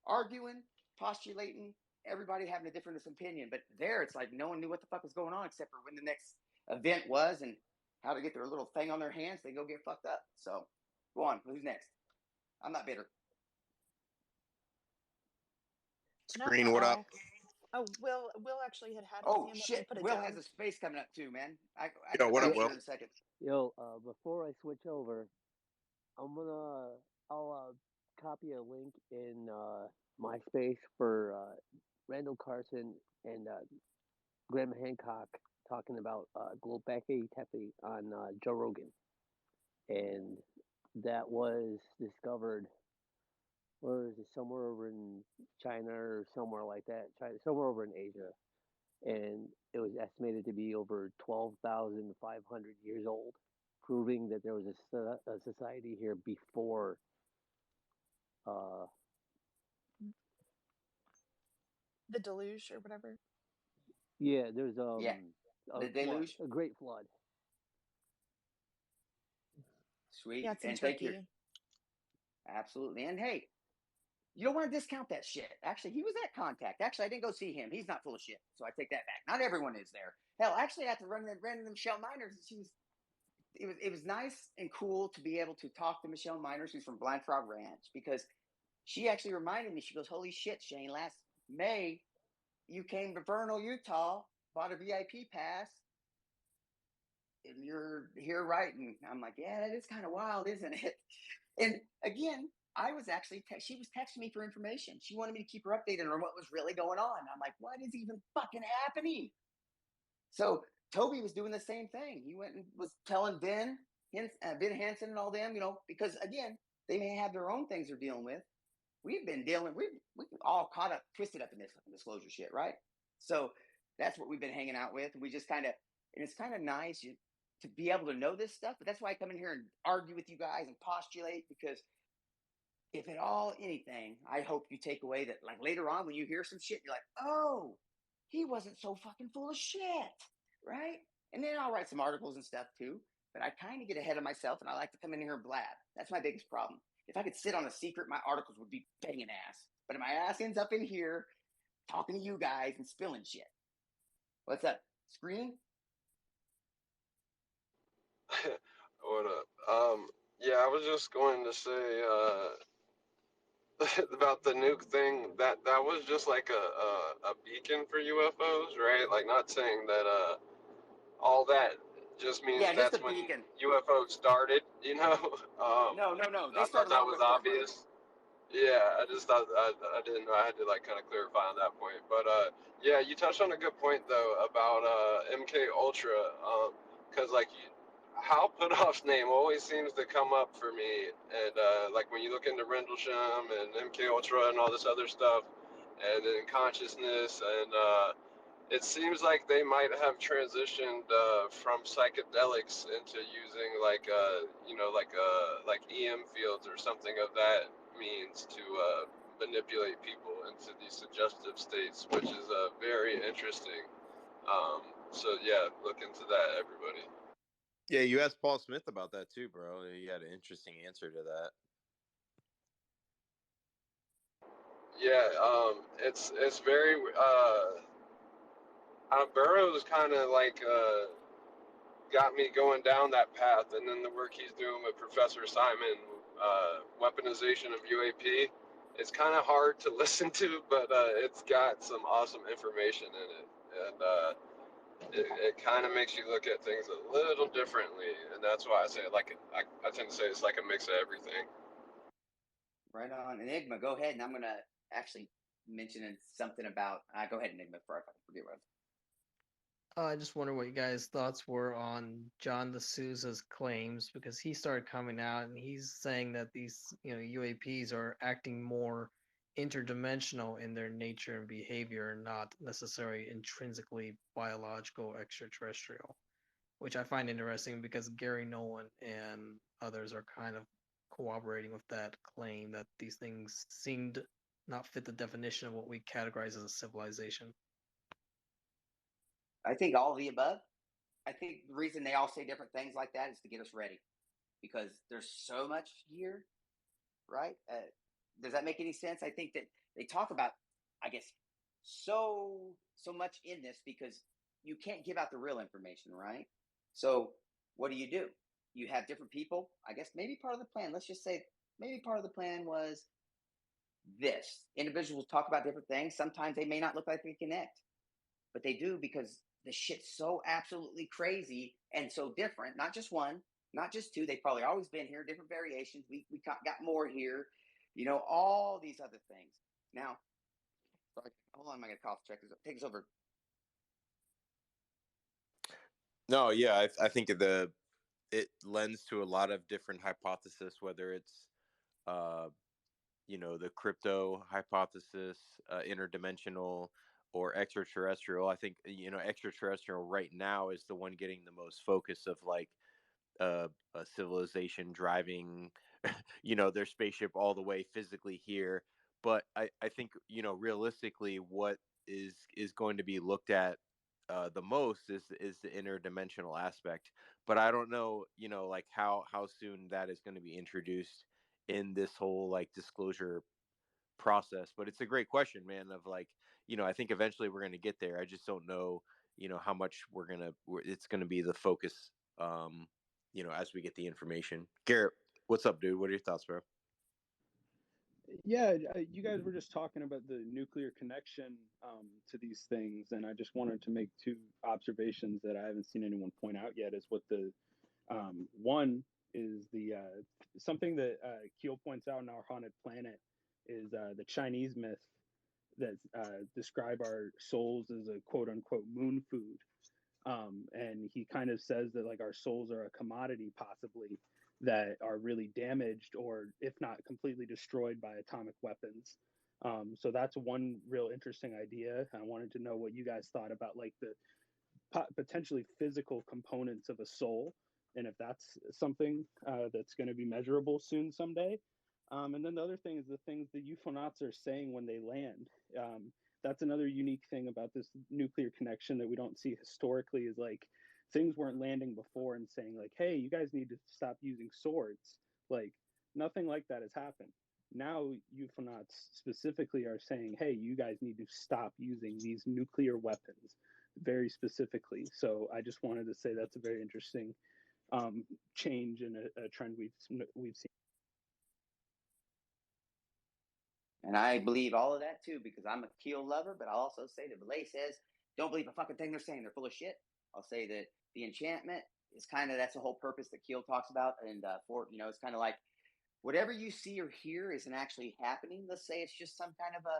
Arguing, postulating, everybody having a different opinion. But there, it's like no one knew what the fuck was going on except for when the next event was and how to get their little thing on their hands. They go get fucked up. So go on. Who's next? I'm not bitter. Screen, what up? Oh, Will actually had his Oh, hand up. shit. Put it Will down. has a space coming up too, man. Yo, what up, Will? In a second. Yo, before I switch over, I'll copy a link in MySpace for Randall Carson and Graham Hancock talking about Globeke Tepe on Joe Rogan, and that was discovered. Where is it? Somewhere over in China or somewhere like that. Somewhere over in Asia, and it was estimated to be over 12,500 years old, proving that there was a society here before. The deluge or whatever. Yeah, there's the deluge, a great flood. Sweet. Yeah, it's in and Turkey. thank you. Absolutely. And hey, you don't want to discount that shit. Actually, he was at Contact. Actually, I didn't go see him. He's not full of shit. So I take that back. Not everyone is there. Hell, actually, after running Michelle Miners, it was nice and cool to be able to talk to Michelle Miners, who's from Blind Frog Ranch, because she actually reminded me. She goes, "Holy shit, Shane! Last May, you came to Vernal, Utah, bought a VIP pass, and you're here writing." I'm like, "Yeah, that is kind of wild, isn't it?" And again, I was actually she was texting me for information. She wanted me to keep her updated on what was really going on. I'm like, what is even fucking happening? So Toby was doing the same thing. He went and was telling Ben Hansen and all them, because again, they may have their own things they're dealing with. We've been dealing, we all caught up, twisted up in this disclosure shit, right? So that's what we've been hanging out with. And we just and it's kind of nice to be able to know this stuff. But that's why I come in here and argue with you guys and postulate, because if at all anything, I hope you take away that, like, later on when you hear some shit, you're like, oh, he wasn't so fucking full of shit, right? And then I'll write some articles and stuff too, but I kind of get ahead of myself, and I like to come in here and blab. That's my biggest problem. If I could sit on a secret, my articles would be banging ass. But if my ass ends up in here talking to you guys and spilling shit. What's up? Screen? What up? Yeah, I was just going to say about the nuke thing. That was just like a beacon for UFOs, right? Like, not saying that all that just means just that's a when beacon. UFOs started. No. They I thought started that long was before, obvious. Yeah, I just thought I didn't know. I had to like kind of clarify on that point. But yeah, you touched on a good point though about MK Ultra, because like Hal Puthoff's name always seems to come up for me, and like when you look into Rendlesham and MK Ultra and all this other stuff, and then consciousness, and it seems like they might have transitioned from psychedelics into using like like EM fields or something of that means to manipulate people into these suggestive states, which is very interesting. So yeah, look into that, everybody. Yeah, you asked Paul Smith about that too, bro. He had an interesting answer to that. Yeah, it's very Burroughs kind of like got me going down that path, and then the work he's doing with Professor Simon, weaponization of UAP, it's kind of hard to listen to, but it's got some awesome information in it, and it kind of makes you look at things a little differently, and that's why I say like I tend to say it's like a mix of everything. Right on. Enigma, go ahead, and I'm gonna actually mention something about. Go ahead, Enigma, before I forget what I was. I just wonder what you guys' thoughts were on John D'Souza's claims, because he started coming out and he's saying that these, UAPs are acting more interdimensional in their nature and behavior, not necessarily intrinsically biological extraterrestrial, which I find interesting because Gary Nolan and others are kind of corroborating with that claim that these things seemed not fit the definition of what we categorize as a civilization. I think all of the above. I think the reason they all say different things like that is to get us ready, because there's so much here, right? Does that make any sense? I think that they talk about, I guess, so much in this because you can't give out the real information, right? So what do? You have different people. I guess maybe part of the plan. Let's just say maybe part of the plan was this: individuals talk about different things. Sometimes they may not look like they connect, but they do because the shit's so absolutely crazy and so different. Not just one, not just two. They've probably always been here, different variations. We got more here, all these other things. Now, sorry, hold on, I'm gonna cough check. Take us over. No, yeah, I think it lends to a lot of different hypotheses, whether it's uh, the crypto hypothesis, interdimensional or extraterrestrial. I think extraterrestrial right now is the one getting the most focus of like a civilization driving their spaceship all the way physically here. But I think realistically what is going to be looked at the most is the interdimensional aspect. But I don't know like how soon that is going to be introduced in this whole like disclosure process. But it's a great question, man, of like I think eventually we're going to get there. I just don't know how much it's going to be the focus as we get the information. Garrett, what's up, dude? What are your thoughts, bro? Yeah, you guys were just talking about the nuclear connection to these things, and I just wanted to make two observations that I haven't seen anyone point out yet. Is what the one is the something that Keel points out in Our Haunted Planet is the Chinese myth that describe our souls as a quote unquote moon food. And he kind of says that like our souls are a commodity possibly that are really damaged or if not completely destroyed by atomic weapons. So that's one real interesting idea. I wanted to know what you guys thought about like the potentially physical components of a soul, and if that's something that's going to be measurable soon someday. And then the other thing is the things the UFOnauts are saying when they land. That's another unique thing about this nuclear connection that we don't see historically is like things weren't landing before and saying like, hey, you guys need to stop using swords. Like nothing like that has happened. Now UFOnauts specifically are saying, hey, you guys need to stop using these nuclear weapons very specifically. So I just wanted to say that's a very interesting change in a trend we've seen. And I believe all of that too, because I'm a Keel lover, but I'll also say that Belay says, don't believe a fucking thing they're saying. They're full of shit. I'll say that the enchantment is kind of, that's the whole purpose that Keel talks about. And it's kind of like whatever you see or hear isn't actually happening. Let's say it's just some kind of a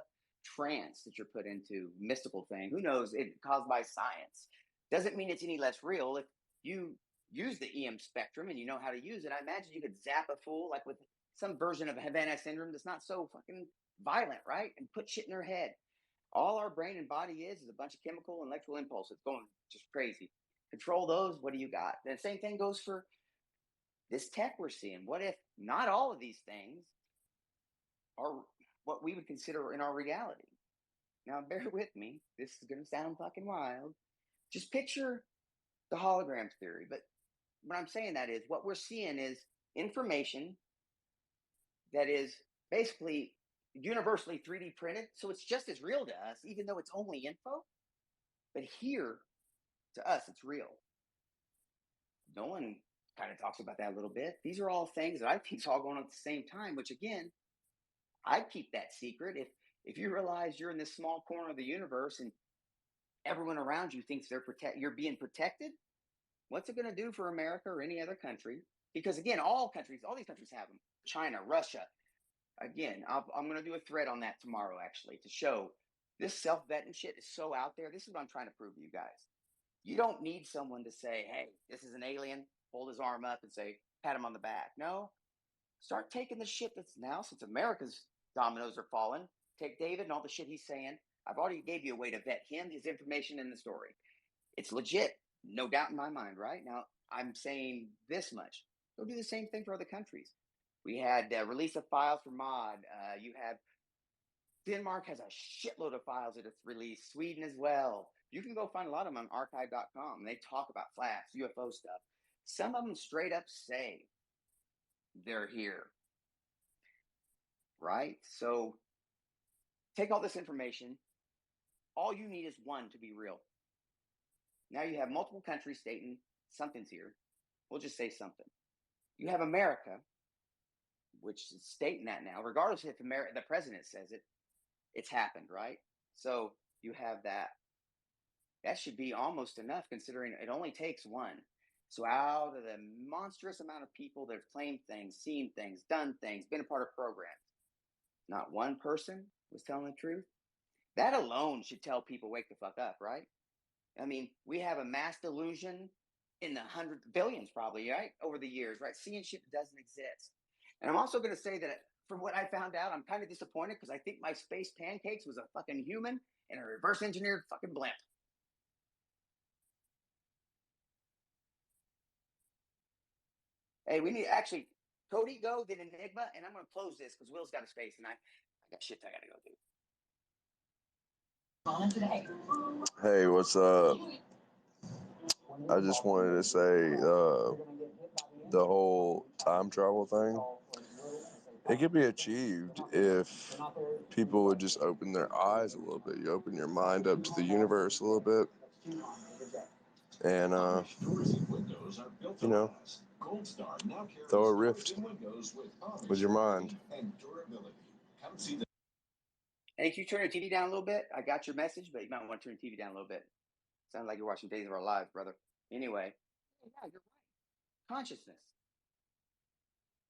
trance that you're put into, mystical thing. Who knows? It's caused by science. Doesn't mean it's any less real. If you use the EM spectrum and you know how to use it, I imagine you could zap a fool like with some version of Havana syndrome that's not so fucking violent, right? And put shit in their head. All our brain and body is a bunch of chemical and electrical impulses going just crazy. Control those. What do you got? The same thing goes for this tech we're seeing. What if not all of these things are what we would consider in our reality? Now, bear with me. This is going to sound fucking wild. Just picture the hologram theory. But what I'm saying that is what we're seeing is information that is basically universally 3D printed. So it's just as real to us, even though it's only info. But here, to us, it's real. No one kind of talks about that a little bit. These are all things that I think is all going on at the same time, which again, I'd keep that secret. If you realize you're in this small corner of the universe and everyone around you thinks you're being protected, what's it going to do for America or any other country? Because again, all these countries have them. China, Russia. Again, I'm going to do a thread on that tomorrow, actually, to show this self-vetting shit is so out there. This is what I'm trying to prove to you guys. You don't need someone to say, hey, this is an alien, hold his arm up and say, pat him on the back. No, start taking the shit that's now, since America's dominoes are falling, take David and all the shit he's saying. I've already gave you a way to vet him, his information in the story. It's legit, no doubt in my mind, right? Now, I'm saying this much. Go do the same thing for other countries. We had release of files for mod. You have Denmark has a shitload of files that it's released. Sweden as well. You can go find a lot of them on archive.com. They talk about flaps, UFO stuff. Some of them straight up say they're here. Right? So take all this information. All you need is one to be real. Now you have multiple countries stating something's here. We'll just say something. You have America, which is stating that now, regardless if the president says it, it's happened, right? So you have that. That should be almost enough, considering it only takes one. So out of the monstrous amount of people that have claimed things, seen things, done things, been a part of programs, not one person was telling the truth. That alone should tell people, wake the fuck up, right? I mean, we have a mass delusion in the hundreds, billions probably, right? Over the years, right? Seeing shit that doesn't exist. And I'm also going to say that from what I found out, I'm kind of disappointed because I think my space pancakes was a fucking human and a reverse engineered fucking blimp. Hey, we need actually, Cody, go, then Enigma, and I'm going to close this because Will's got a space and I got shit I got to go do. Hey, what's up? I just wanted to say the whole time travel thing, it could be achieved if people would just open their eyes a little bit. You open your mind up to the universe a little bit and, throw a rift with your mind. Hey, can you turn your TV down a little bit? I got your message, but you might want to turn your TV down a little bit. Sounds like you're watching Days of Our Lives, brother. Anyway, yeah, you're right. Consciousness.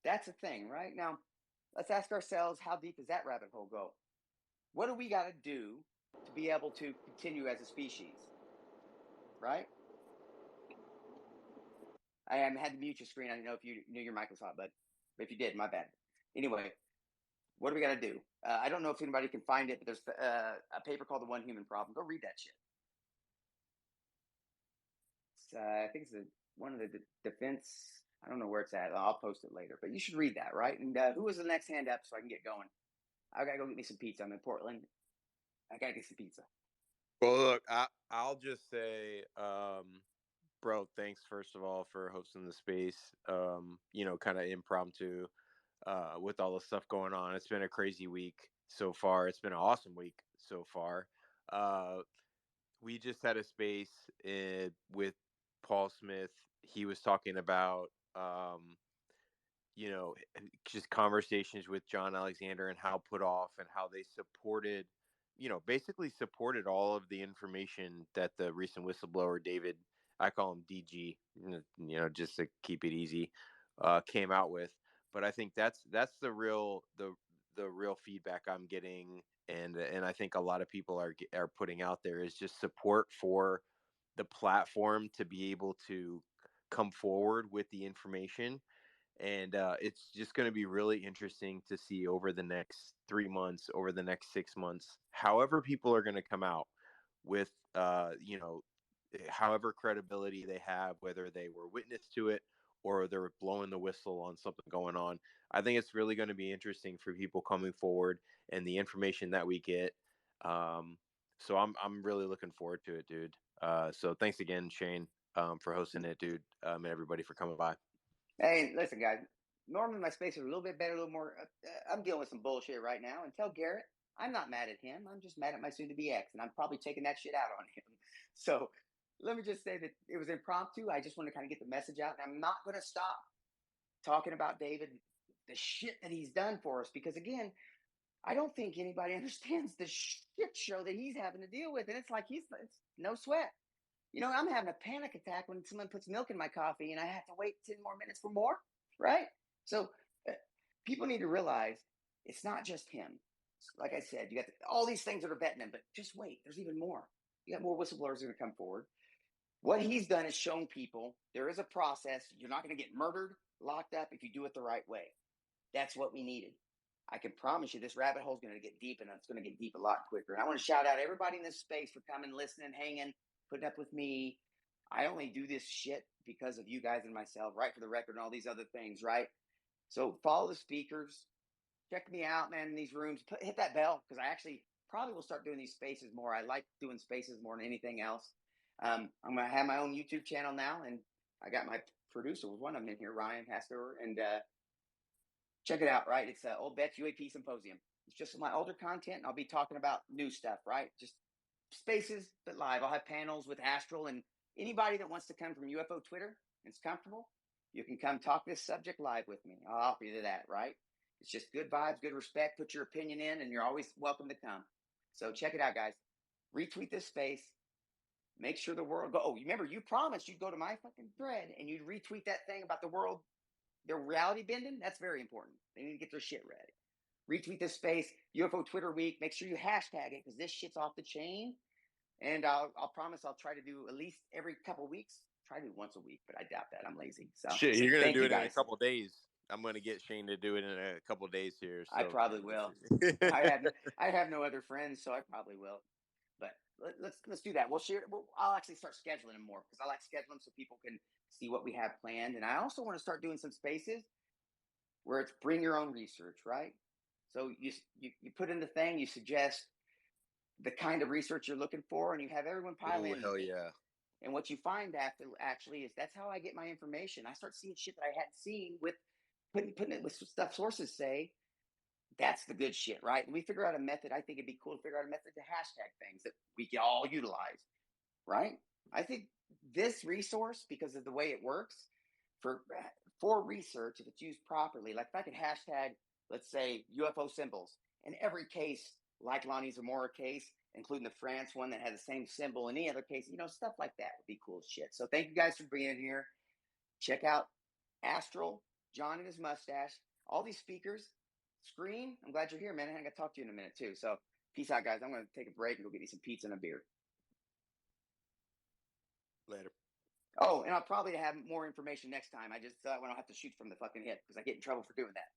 That's a thing, right? Now, let's ask ourselves, how deep does that rabbit hole go? What do we got to do to be able to continue as a species, right? I had to mute your screen. I didn't know if you knew your mic was hot, but if you did, my bad. Anyway, what do we got to do? I don't know if anybody can find it, but there's a paper called The One Human Problem. Go read that shit. I think it's one of the defense. I don't know where it's at. I'll post it later, but you should read that, right? And who was the next hand up so I can get going? I got to go get me some pizza. I'm in Portland. I got to get some pizza. Well, look, I'll just say, bro, thanks first of all for hosting the space. Kind of impromptu, with all the stuff going on. It's been a crazy week so far. It's been an awesome week so far. We just had a space with Paul Smith. He was talking about, just conversations with John Alexander and how put off and how they supported, basically supported all of the information that the recent whistleblower, David, I call him DG, just to keep it easy, came out with. But I think that's the real feedback I'm getting, and I think a lot of people are putting out there is just support for the platform to be able to come forward with the information. And it's just going to be really interesting to see over the next 3 months, over the next 6 months, however people are going to come out with, however credibility they have, whether they were witness to it or they're blowing the whistle on something going on. I think it's really going to be interesting for people coming forward and the information that we get. So I'm really looking forward to it, dude. So thanks again, Shane, for hosting it, dude, and everybody for coming by. Hey, listen, guys. Normally my space is a little bit better, a little more. I'm dealing with some bullshit right now. And tell Garrett, I'm not mad at him. I'm just mad at my soon-to-be ex, and I'm probably taking that shit out on him. So let me just say that it was impromptu. I just want to kind of get the message out, and I'm not going to stop talking about David, the shit that he's done for us, because again, I don't think anybody understands the shit show that he's having to deal with. And it's like, it's no sweat. You know, I'm having a panic attack when someone puts milk in my coffee and I have to wait 10 more minutes for more, right? So people need to realize it's not just him. Like I said, you got all these things that are vetting him, but just wait. There's even more. You got more whistleblowers going to come forward. What he's done is shown people there is a process. You're not going to get murdered, locked up if you do it the right way. That's what we needed. I can promise you this rabbit hole is going to get deep, and it's going to get deep a lot quicker. And I want to shout out everybody in this space for coming, listening, hanging, putting up with me. I only do this shit because of you guys and myself, right? For the record and all these other things, right? So follow the speakers. Check me out, man, in these rooms. Hit that bell because I actually probably will start doing these spaces more. I like doing spaces more than anything else. I'm going to have my own YouTube channel now, and I got my producer with one of them in here, Ryan Hastover, and check it out, right? It's Oldvets UAP Symposium. It's just my older content, and I'll be talking about new stuff, right? Just spaces, but live. I'll have panels with Astral, and anybody that wants to come from UFO Twitter and is comfortable, you can come talk this subject live with me. I'll offer you that, right? It's just good vibes, good respect. Put your opinion in, and you're always welcome to come. So check it out, guys. Retweet this space. Make sure the world go. Oh, remember, you promised you'd go to my fucking thread and you'd retweet that thing about the world, their reality bending. That's very important. They need to get their shit ready. Retweet this space, UFO Twitter Week. Make sure you hashtag it because this shit's off the chain. And I'll promise I'll try to do at least every couple of weeks. Try to do once a week, but I doubt that. I'm lazy. So shit, you're gonna do it guys. in a couple of days. I'm gonna get Shane to do it in a couple of days here. So I probably will. I have no other friends, so I probably will. But let's do that. We'll share. I'll actually start scheduling them more because I like scheduling so people can see what we have planned. And I also want to start doing some spaces where it's bring your own research, right? So you put in the thing, you suggest the kind of research you're looking for, and you have everyone pile in. Hell yeah. And what you find after actually is that's how I get my information. I start seeing shit that I hadn't seen with putting it with stuff sources say. That's the good shit, right? And we figure out a method. I think it'd be cool to figure out a method to hashtag things that we can all utilize, right? I think this resource, because of the way it works, for research, if it's used properly, like if I could hashtag, let's say, UFO symbols, in every case, like Lonnie Zamora case, including the France one that had the same symbol, in any other case, stuff like that would be cool shit. So thank you guys for being here. Check out Astral, John and his mustache, all these speakers. Screen, I'm glad you're here, man. I got to talk to you in a minute, too. So peace out, guys. I'm going to take a break and go get me some pizza and a beer. Later. Oh, and I'll probably have more information next time. I just thought I don't have to shoot from the fucking hip because I get in trouble for doing that.